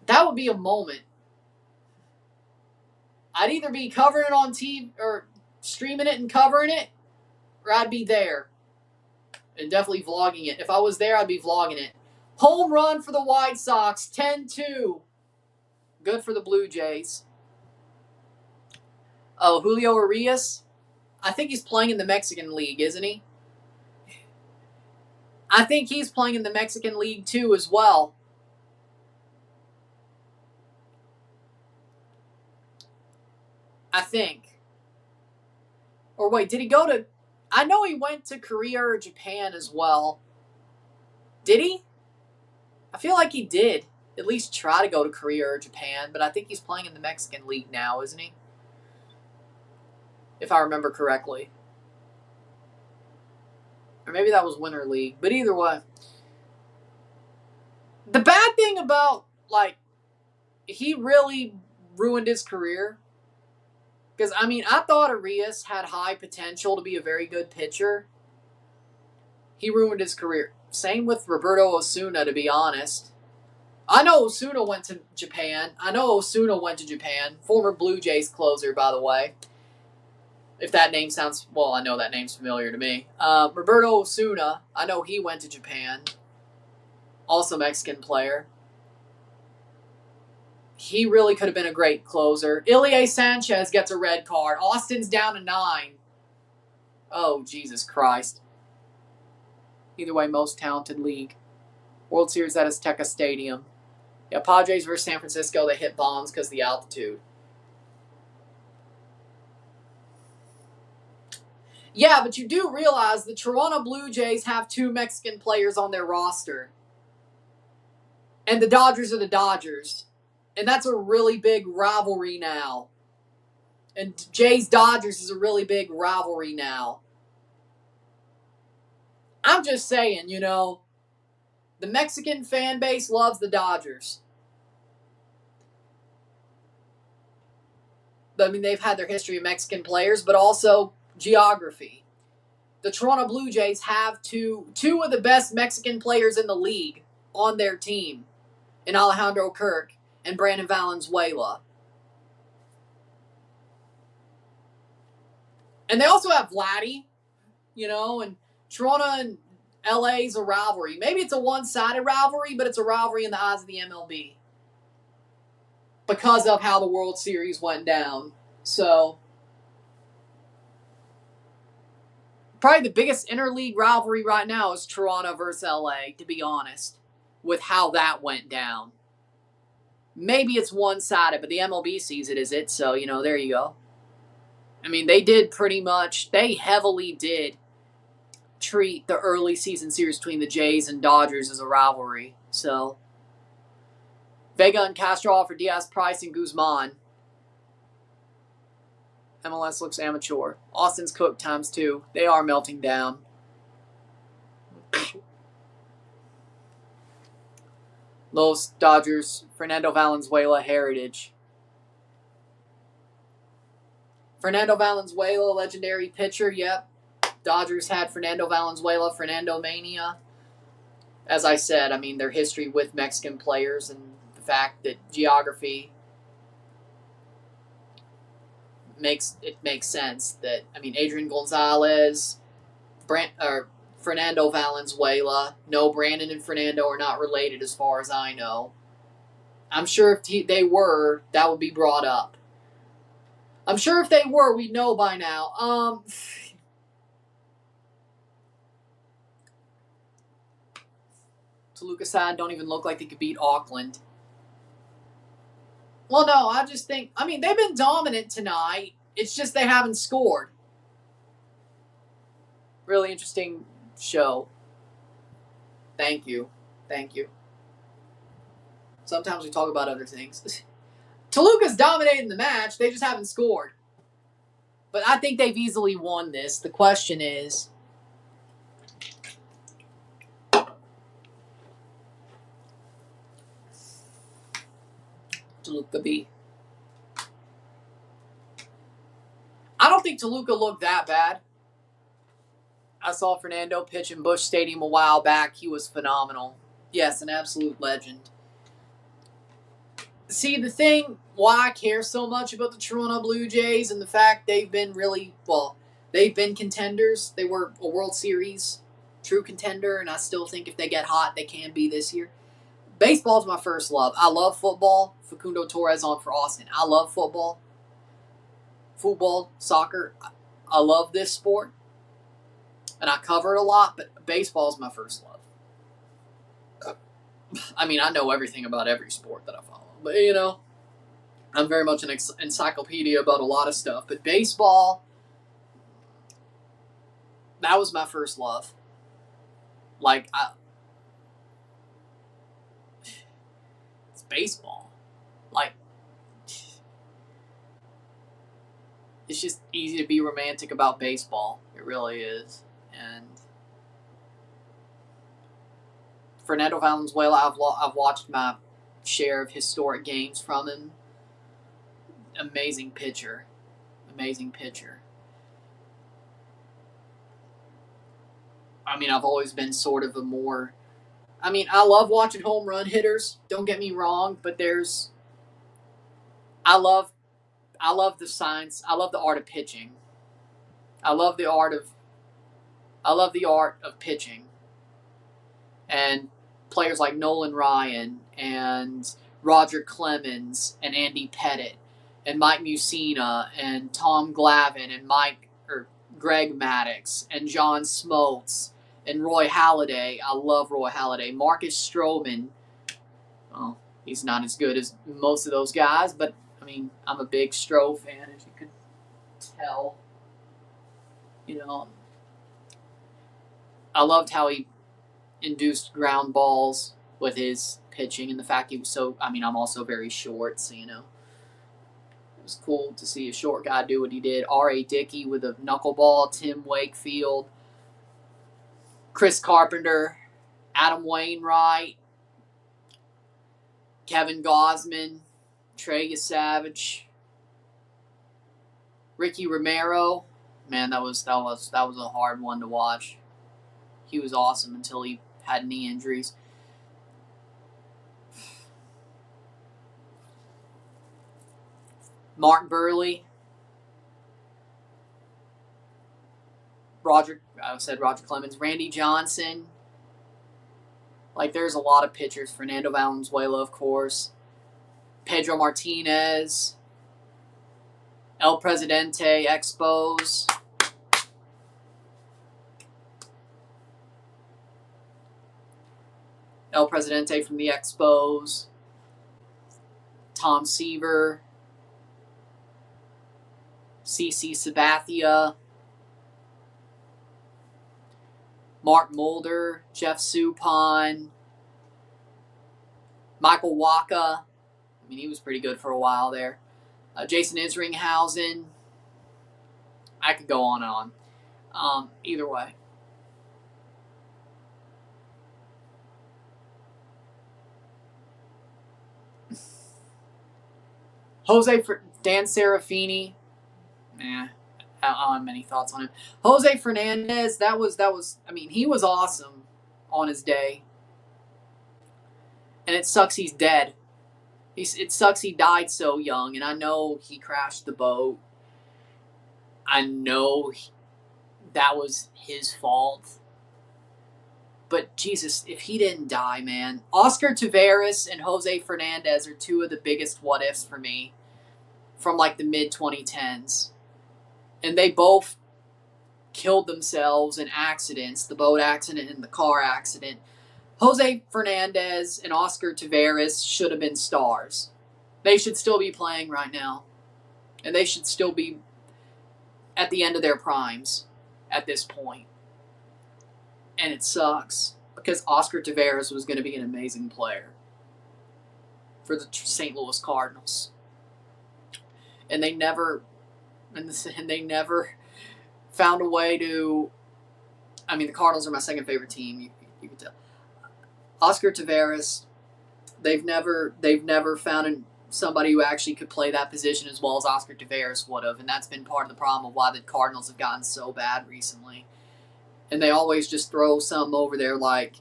[SPEAKER 1] That would be a moment. I'd either be covering it on TV or streaming it and covering it, or I'd be there and definitely vlogging it. If I was there, I'd be vlogging it. Home run for the White Sox, 10-2. Good for the Blue Jays. Oh, Julio Urias? I think he's playing in the Mexican League, isn't he? I think he's playing in the Mexican League too as well. I think. Or wait, did he go to... I know he went to Korea or Japan as well. Did he? I feel like he did. At least try to go to Korea or Japan, but I think he's playing in the Mexican League now, isn't he? If I remember correctly. Or maybe that was Winter League. But either way. The bad thing about, like, he really ruined his career. Because, I mean, I thought Urias had high potential to be a very good pitcher. He ruined his career. Same with Roberto Osuna, to be honest. I know Osuna went to Japan. Former Blue Jays closer, by the way. If that name sounds... Well, I know that name's familiar to me. Roberto Osuna, I know he went to Japan. Also Mexican player. He really could have been a great closer. Ilie Sanchez gets a red card. Austin's down to 9. Oh, Jesus Christ. Either way, most talented league. World Series at Azteca Stadium. Yeah, Padres versus San Francisco, they hit bombs because of the altitude. Yeah, but you do realize the Toronto Blue Jays have 2 Mexican players on their roster. And the Dodgers are the Dodgers. And that's a really big rivalry now. And Jays-Dodgers is a really big rivalry now. I'm just saying, you know, the Mexican fan base loves the Dodgers. I mean, they've had their history of Mexican players, but also geography. The Toronto Blue Jays have two of the best Mexican players in the league on their team, in Alejandro Kirk and Brandon Valenzuela. And they also have Vladdy, you know, and Toronto and LA is a rivalry. Maybe it's a one-sided rivalry, but it's a rivalry in the eyes of the MLB. Because of how the World Series went down. So, probably the biggest interleague rivalry right now is Toronto versus LA, to be honest, with how that went down. Maybe it's one-sided, but the MLB sees it as it, so, you know, there you go. I mean, they heavily did treat the early season series between the Jays and Dodgers as a rivalry. So, Vega and Castro offer Diaz, Price, and Guzman. MLS looks amateur. Austin's cooked ×2. They are melting down. Los Dodgers, Fernando Valenzuela heritage. Fernando Valenzuela, legendary pitcher, yep. Dodgers had Fernando Valenzuela, Fernando Mania. As I said, I mean, their history with Mexican players and the fact that geography makes sense that, I mean, Adrian Gonzalez, Fernando Valenzuela. No, Brandon and Fernando are not related as far as I know. I'm sure if they were, that would be brought up. I'm sure if they were, we'd know by now. Toluca side don't even look like they could beat Auckland. Well, no, I just think, I mean, they've been dominant tonight. It's just they haven't scored. Really interesting show. Thank you. Sometimes we talk about other things. Toluca's dominating the match. They just haven't scored. But I think they've easily won this. The question is, Toluca B. think Toluca looked that bad. I saw Fernando pitch in Busch Stadium a while back. He was phenomenal. Yes, an absolute legend. See, the thing why I care so much about the Toronto Blue Jays and the fact they've been they've been contenders. They were a World Series true contender, and I still think if they get hot, they can be this year. Baseball's my first love. I love football. Facundo Torres on for Austin. I love football. Football, soccer. I love this sport. And I cover it a lot, but baseball's my first love. I mean, I know everything about every sport that I follow. But, I'm very much an encyclopedia about a lot of stuff. But baseball, that was my first love. It's baseball. It's just easy to be romantic about baseball. It really is. And Fernando Valenzuela, I've watched my share of historic games from him. Amazing pitcher. Amazing pitcher. I mean, I've always been sort of I love watching home run hitters. Don't get me wrong, but I love the science. I love the art of pitching. I love the art of pitching. And players like Nolan Ryan and Roger Clemens and Andy Pettitte and Mike Mussina and Tom Glavine and Greg Maddux and John Smoltz and Roy Halladay. I love Roy Halladay. Marcus Stroman. Well, he's not as good as most of those guys, but I mean, I'm a big Stroh fan, as you could tell. I loved how he induced ground balls with his pitching and the fact he was I'm also very short, so, it was cool to see a short guy do what he did. R.A. Dickey with a knuckleball, Tim Wakefield, Chris Carpenter, Adam Wainwright, Kevin Gausman, Trey Savage, Ricky Romero. Man, that was a hard one to watch. He was awesome until he had knee injuries. Mark Burley. Roger Clemens. Randy Johnson. There's a lot of pitchers. Fernando Valenzuela, of course. Pedro Martinez. El Presidente Expos. El Presidente from the Expos. Tom Seaver. CC Sabathia. Mark Mulder. Jeff Suppan. Michael Wacha. I mean, he was pretty good for a while there. Jason Isringhausen. I could go on and on. Either way. Dan Serafini. I don't have many thoughts on him. Jose Fernandez, he was awesome on his day. And it sucks he's dead. It sucks he died so young, and I know he crashed the boat. I know that was his fault. But Jesus, if he didn't die, man. Oscar Taveras and Jose Fernandez are two of the biggest what-ifs for me from the mid-2010s. And they both killed themselves in accidents, the boat accident and the car accident. Jose Fernandez and Oscar Taveras should have been stars. They should still be playing right now. And they should still be at the end of their primes at this point. And it sucks because Oscar Taveras was going to be an amazing player for the St. Louis Cardinals. And they never found a way to. I mean, the Cardinals are my second favorite team. You can tell. Oscar Taveras, they've never found somebody who actually could play that position as well as Oscar Taveras would have, and that's been part of the problem of why the Cardinals have gotten so bad recently. And they always just throw some over there like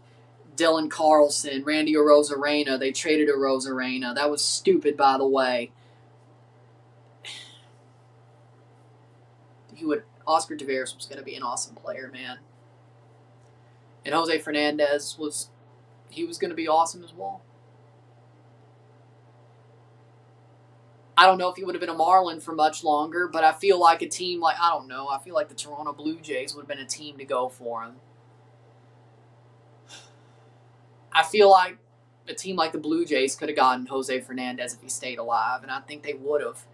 [SPEAKER 1] Dylan Carlson, Randy Arozarena. They traded Arozarena. That was stupid, by the way. Oscar Taveras was going to be an awesome player, man. And Jose Fernandez was going to be awesome as well. I don't know if he would have been a Marlin for much longer, but I feel like a team like, I don't know, I feel like the Toronto Blue Jays would have been a team to go for him. I feel like a team like the Blue Jays could have gotten Jose Fernandez if he stayed alive, and I think they would have.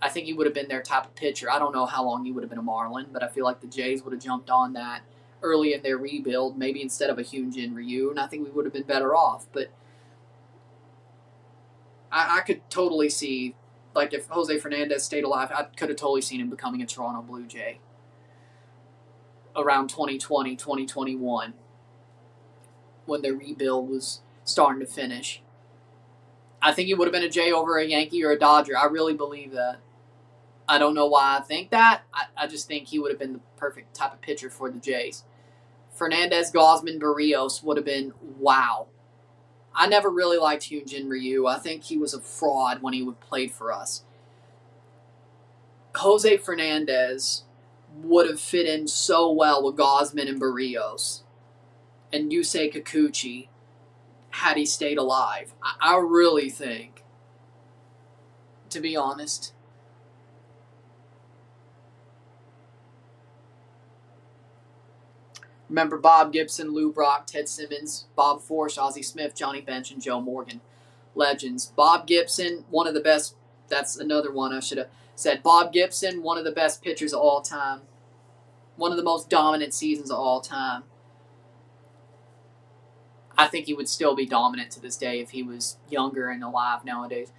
[SPEAKER 1] I think he would have been their type of pitcher. I don't know how long he would have been a Marlin, but I feel like the Jays would have jumped on that early in their rebuild, maybe instead of a Hyunjin Ryu, and I think we would have been better off. But I could totally see, like, if Jose Fernandez stayed alive, I could have totally seen him becoming a Toronto Blue Jay around 2020, 2021, when their rebuild was starting to finish. I think he would have been a Jay over a Yankee or a Dodger. I really believe that. I don't know why I think that. I just think he would have been the perfect type of pitcher for the Jays. Fernandez, Gausman, Barrios would have been wow. I never really liked Hyunjin Ryu. I think he was a fraud when he played for us. Jose Fernandez would have fit in so well with Gausman and Barrios and Yusei Kikuchi had he stayed alive. I really think, to be honest. Remember Bob Gibson, Lou Brock, Ted Simmons, Bob Forsch, Ozzie Smith, Johnny Bench, and Joe Morgan. Legends. Bob Gibson, one of the best. That's another one I should have said. Bob Gibson, one of the best pitchers of all time. One of the most dominant seasons of all time. I think he would still be dominant to this day if he was younger and alive nowadays.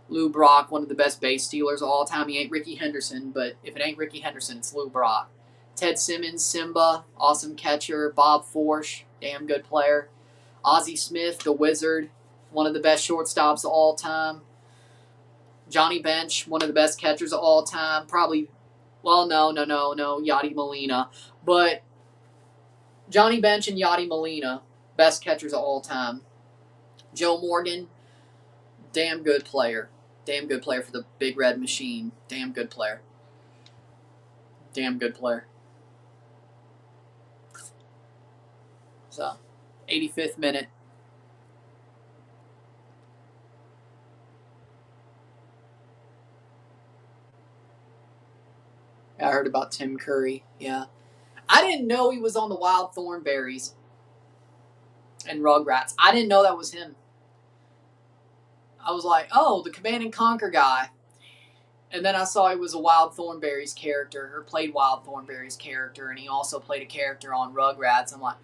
[SPEAKER 1] Lou Brock, one of the best base stealers of all time. He ain't Ricky Henderson, but if it ain't Ricky Henderson, it's Lou Brock. Ted Simmons, Simba, awesome catcher. Bob Forsch, damn good player. Ozzie Smith, the Wizard, one of the best shortstops of all time. Johnny Bench, one of the best catchers of all time. Probably, well, no, Yadi Molina. But Johnny Bench and Yadi Molina, best catchers of all time. Joe Morgan, damn good player. Damn good player for the Big Red Machine. Damn good player. Damn good player. So, 85th minute. I heard about Tim Curry. Yeah. I didn't know he was on the Wild Thornberrys and Rugrats. I didn't know that was him. I was like, oh, the Command and Conquer guy. And then I saw he was a Wild Thornberrys character, or played Wild Thornberrys character, and he also played a character on Rugrats. I'm like,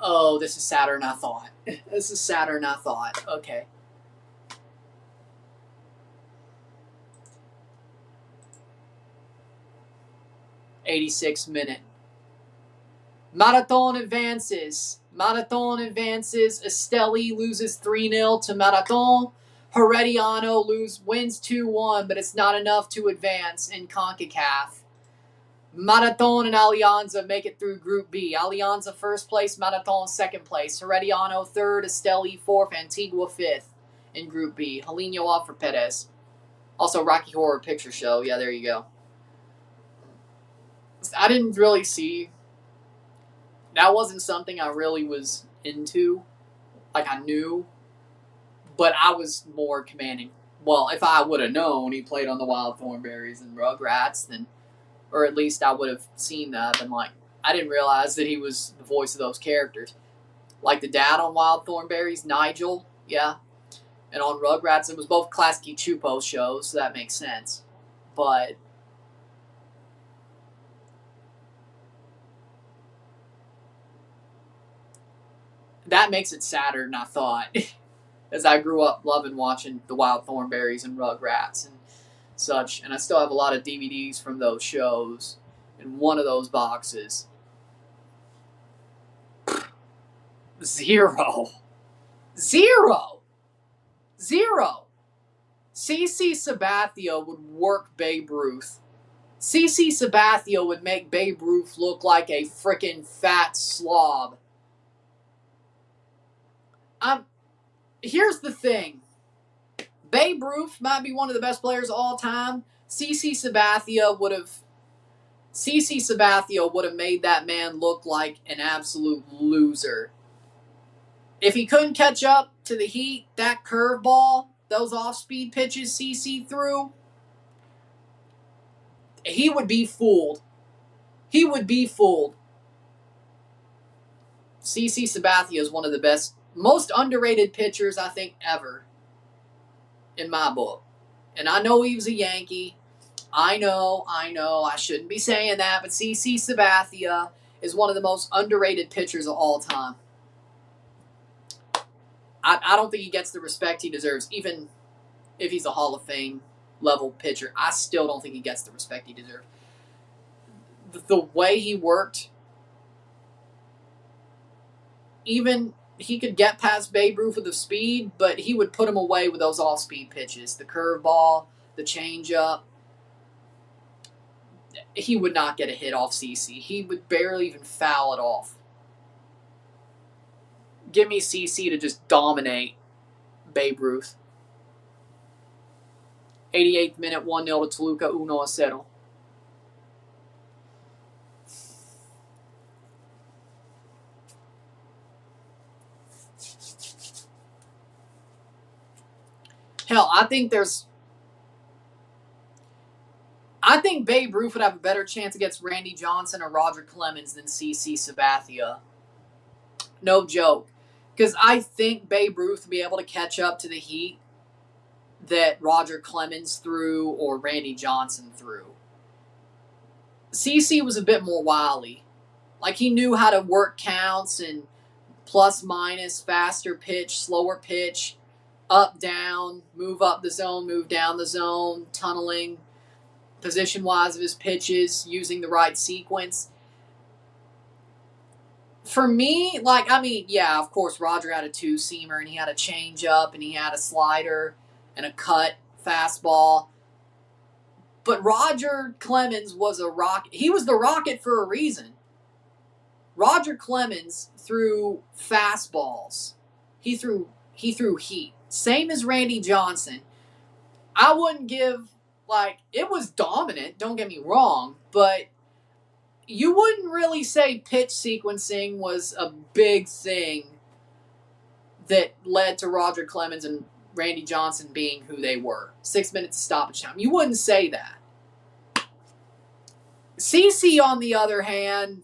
[SPEAKER 1] oh, this is sadder than I thought. This is sadder than I thought. Okay. '86th minute. Marathon advances. Esteli loses 3-0 to Marathon. Herediano wins 2-1, but it's not enough to advance in CONCACAF. Marathon and Alianza make it through Group B. Alianza first place, Marathon second place. Herediano third, Esteli fourth, Antigua fifth in Group B. Heleno off for Perez. Also, Rocky Horror Picture Show. Yeah, there you go. I didn't really see. That wasn't something I really was into. Like, I knew. But I was more commanding. Well, if I would have known he played on the Wild Thornberrys and Rugrats, then, or at least I would have seen that. And like, I didn't realize that he was the voice of those characters. Like the dad on Wild Thornberrys, Nigel, yeah. And on Rugrats, it was both Klasky Chupo shows, so that makes sense. But that makes it sadder than I thought. As I grew up loving watching the Wild Thornberrys and Rugrats and such. And I still have a lot of DVDs from those shows. In one of those boxes. 0. CC Sabathia would work Babe Ruth. CC Sabathia would make Babe Ruth look like a frickin' fat slob. Here's the thing. Babe Ruth might be one of the best players of all time. CC Sabathia would have made that man look like an absolute loser. If he couldn't catch up to the heat, that curveball, those off-speed pitches CC threw, he would be fooled. He would be fooled. CC Sabathia is one of the best, most underrated pitchers, I think, ever. In my book. And I know he was a Yankee. I know. I shouldn't be saying that, but CC Sabathia is one of the most underrated pitchers of all time. I don't think he gets the respect he deserves, even if he's a Hall of Fame level pitcher. I still don't think he gets the respect he deserves. The way he worked, even he could get past Babe Ruth with the speed, but he would put him away with those off-speed pitches. The curveball, the changeup. He would not get a hit off CC. He would barely even foul it off. Give me CC to just dominate Babe Ruth. 88th minute, 1-0 to Toluca, 1-0. Hell, I think Babe Ruth would have a better chance against Randy Johnson or Roger Clemens than CC Sabathia. No joke. Because I think Babe Ruth would be able to catch up to the heat that Roger Clemens threw or Randy Johnson threw. CC was a bit more wily. Like, he knew how to work counts and plus, minus, faster pitch, slower pitch, up, down, move up the zone, move down the zone, tunneling, position-wise of his pitches, using the right sequence. For me, yeah, of course, Roger had a two-seamer, and he had a change-up, and he had a slider, and a cut fastball. But Roger Clemens was a rocket. He was the rocket for a reason. Roger Clemens threw fastballs. He threw heat. Same as Randy Johnson. I wouldn't give, it was dominant, don't get me wrong, but you wouldn't really say pitch sequencing was a big thing that led to Roger Clemens and Randy Johnson being who they were. 6 minutes of stoppage time. You wouldn't say that. CC, on the other hand,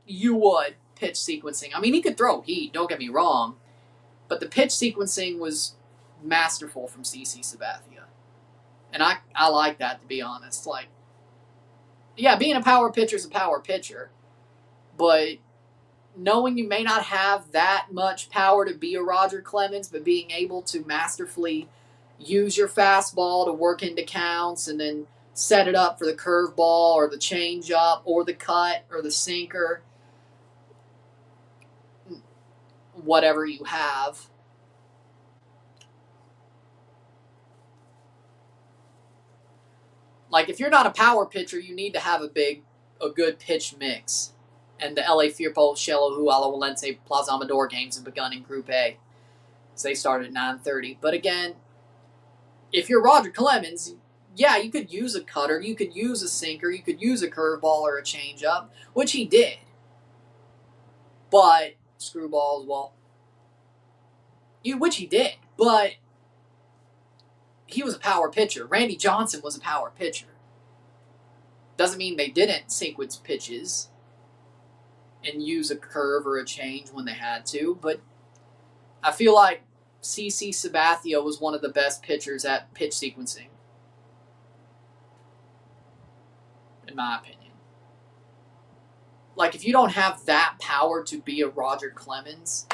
[SPEAKER 1] you would. Pitch sequencing. I mean, he could throw heat, don't get me wrong, but the pitch sequencing was masterful from CC Sabathia. And I like that, to be honest. Yeah, being a power pitcher is a power pitcher, but knowing you may not have that much power to be a Roger Clemens, but being able to masterfully use your fastball to work into counts and then set it up for the curveball or the changeup or the cut or the sinker, whatever you have. If you're not a power pitcher, you need to have a good pitch mix. And the LA Firpo, Shelo, Ala Walense, Plaza Amador games have begun in Group A. So they started at 9:30. But again, if you're Roger Clemens, yeah, you could use a cutter, you could use a sinker, you could use a curveball or a changeup, which he did. But screwballs, which he did. But he was a power pitcher. Randy Johnson was a power pitcher. Doesn't mean they didn't sequence pitches and use a curve or a change when they had to, but I feel like CC Sabathia was one of the best pitchers at pitch sequencing, in my opinion. If you don't have that power to be a Roger Clemens,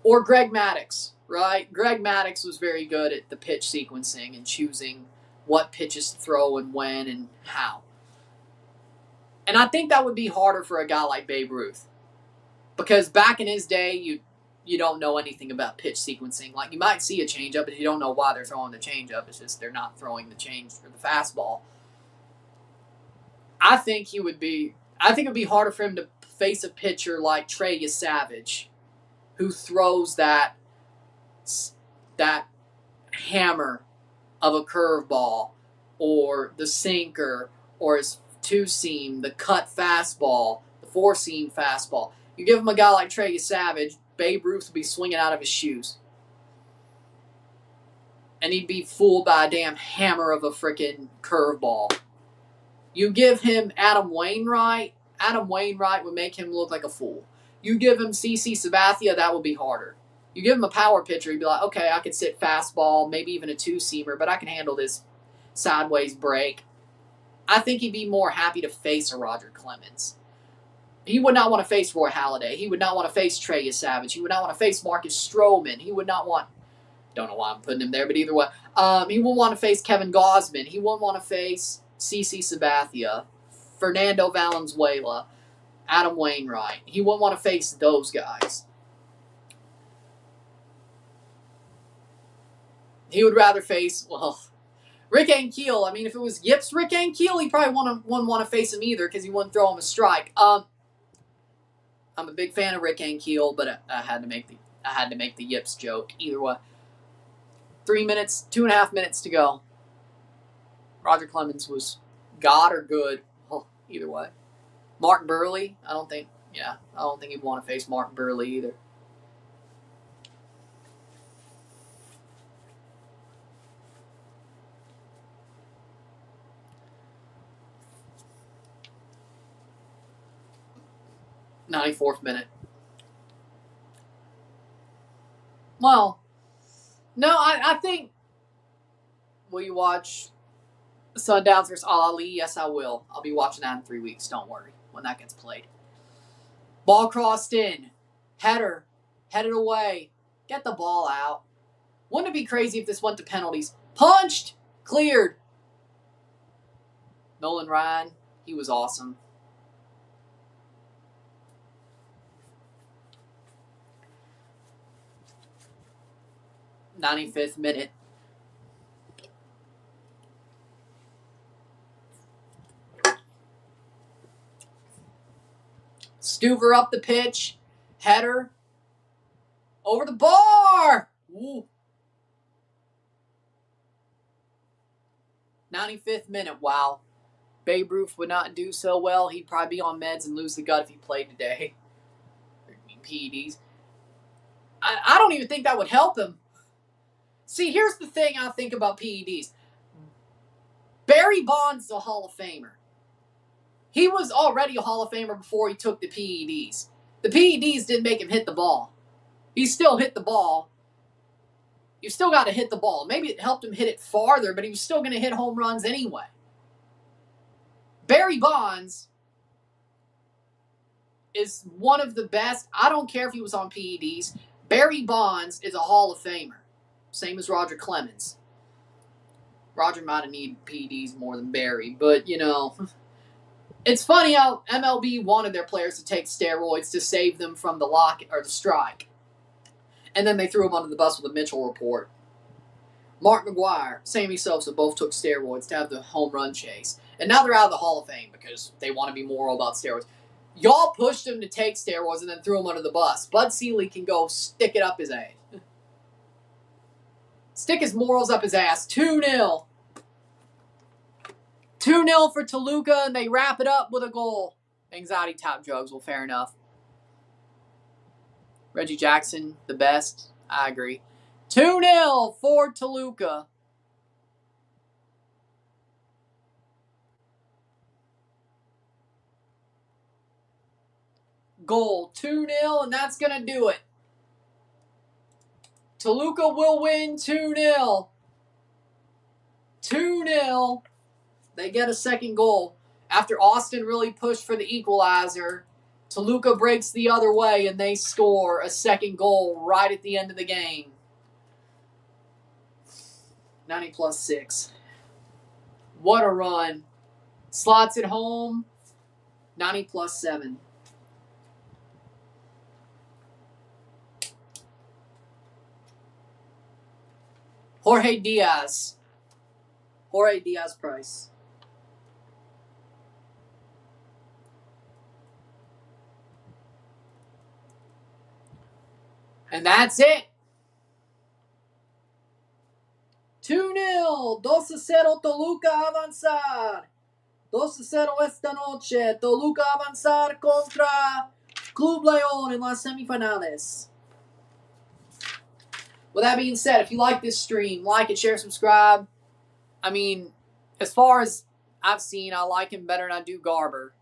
[SPEAKER 1] or Greg Maddux, right? Greg Maddux was very good at the pitch sequencing and choosing what pitches to throw and when and how. And I think that would be harder for a guy like Babe Ruth. Because back in his day, you don't know anything about pitch sequencing. Like, you might see a changeup, but you don't know why they're throwing the changeup. It's just they're not throwing the change for the fastball. I think it would be harder for him to face a pitcher like Trey Savage, who throws that hammer of a curveball, or the sinker, or his two-seam, the cut fastball, the four-seam fastball. You give him a guy like Trey Savage, Babe Ruth would be swinging out of his shoes. And he'd be fooled by a damn hammer of a freaking curveball. You give him Adam Wainwright would make him look like a fool. You give him CC Sabathia, that would be harder. You give him a power pitcher, he'd be like, okay, I could sit fastball, maybe even a two-seamer, but I can handle this sideways break. I think he'd be more happy to face a Roger Clemens. He would not want to face Roy Halladay. He would not want to face Trey Savage. He would not want to face Marcus Stroman. He would not want... Don't know why I'm putting him there, but either way. He wouldn't want to face Kevin Gausman. He wouldn't want to face CC Sabathia, Fernando Valenzuela, Adam Wainwright. He wouldn't want to face those guys. He would rather face, well, Rick Ankiel. I mean, if it was Yips Rick Ankiel, he probably wouldn't want to face him either because he wouldn't throw him a strike. I'm a big fan of Rick Ankiel, but I had to make the Yips joke. Either way. 2.5 minutes to go. Roger Clemens was God or good. Well, either way. Mark Burley, I don't think he'd want to face Mark Burley either. '94th minute. Well, no, I think. Will you watch Sundowns versus Al Ali? Yes, I will. I'll be watching that in 3 weeks. Don't worry when that gets played. Ball crossed in. Header. Headed away. Get the ball out. Wouldn't it be crazy if this went to penalties? Punched. Cleared. Nolan Ryan. He was awesome. '95th minute. Stuver up the pitch. Header. Over the bar. Woo. 95th minute. Wow. Babe Ruth would not do so well. He'd probably be on meds and lose the gut if he played today. PEDs. I don't even think that would help him. See, here's the thing I think about PEDs. Barry Bonds is a Hall of Famer. He was already a Hall of Famer before he took the PEDs. The PEDs didn't make him hit the ball. He still hit the ball. You still got to hit the ball. Maybe it helped him hit it farther, but he was still going to hit home runs anyway. Barry Bonds is one of the best. I don't care if he was on PEDs. Barry Bonds is a Hall of Famer. Same as Roger Clemens. Roger might have needed PEDs more than Barry, but, you know, it's funny how MLB wanted their players to take steroids to save them from the lock or the strike. And then they threw him under the bus with a Mitchell report. Mark McGwire, Sammy Sosa both took steroids to have the home run chase. And now they're out of the Hall of Fame because they want to be moral about steroids. Y'all pushed him to take steroids and then threw him under the bus. Bud Selig can go stick it up his ass. Stick his morals up his ass. 2-0. 2-0 for Toluca, and they wrap it up with a goal. Anxiety top drugs, well, fair enough. Reggie Jackson, the best. I agree. 2-0 for Toluca. Goal. 2-0, and that's going to do it. Toluca will win 2-0. 2-0. They get a second goal. After Austin really pushed for the equalizer, Toluca breaks the other way, and they score a second goal right at the end of the game. 90+6. What a run. Slots it home. 90+7. Jorge Diaz. Jorge Diaz price. And that's it. 2-0. 2-0 Toluca avanzar. 2-0 esta noche. Toluca avanzar contra Club León in las semifinales. With that being said, if you like this stream, like it, share, subscribe. I mean, as far as I've seen, I like him better than I do Garber.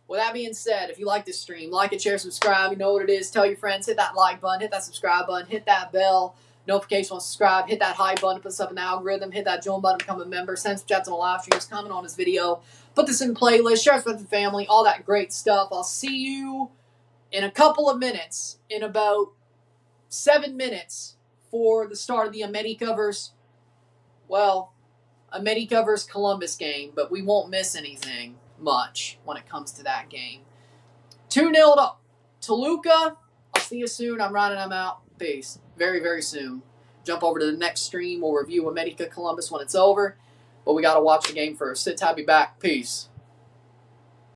[SPEAKER 1] With that being said, if you like this stream, like it, share, subscribe. You know what it is. Tell your friends. Hit that like button. Hit that subscribe button. Hit that bell notification on subscribe. Hit that high button. Put us up in the algorithm. Hit that join button. Become a member. Send some chats on the live streams. Comment on this video. Put this in playlist. Share it with the family. All that great stuff. I'll see you in a couple of minutes. In about 7 minutes for the start of the America versus Columbus game. But we won't miss anything much when it comes to that game. 2-0 to Toluca. I'll see you soon. I'm running. I'm out. Peace. Very, very soon. Jump over to the next stream. We'll review America Columbus when it's over. But we got to watch the game first. Sit tight. Be back. Peace.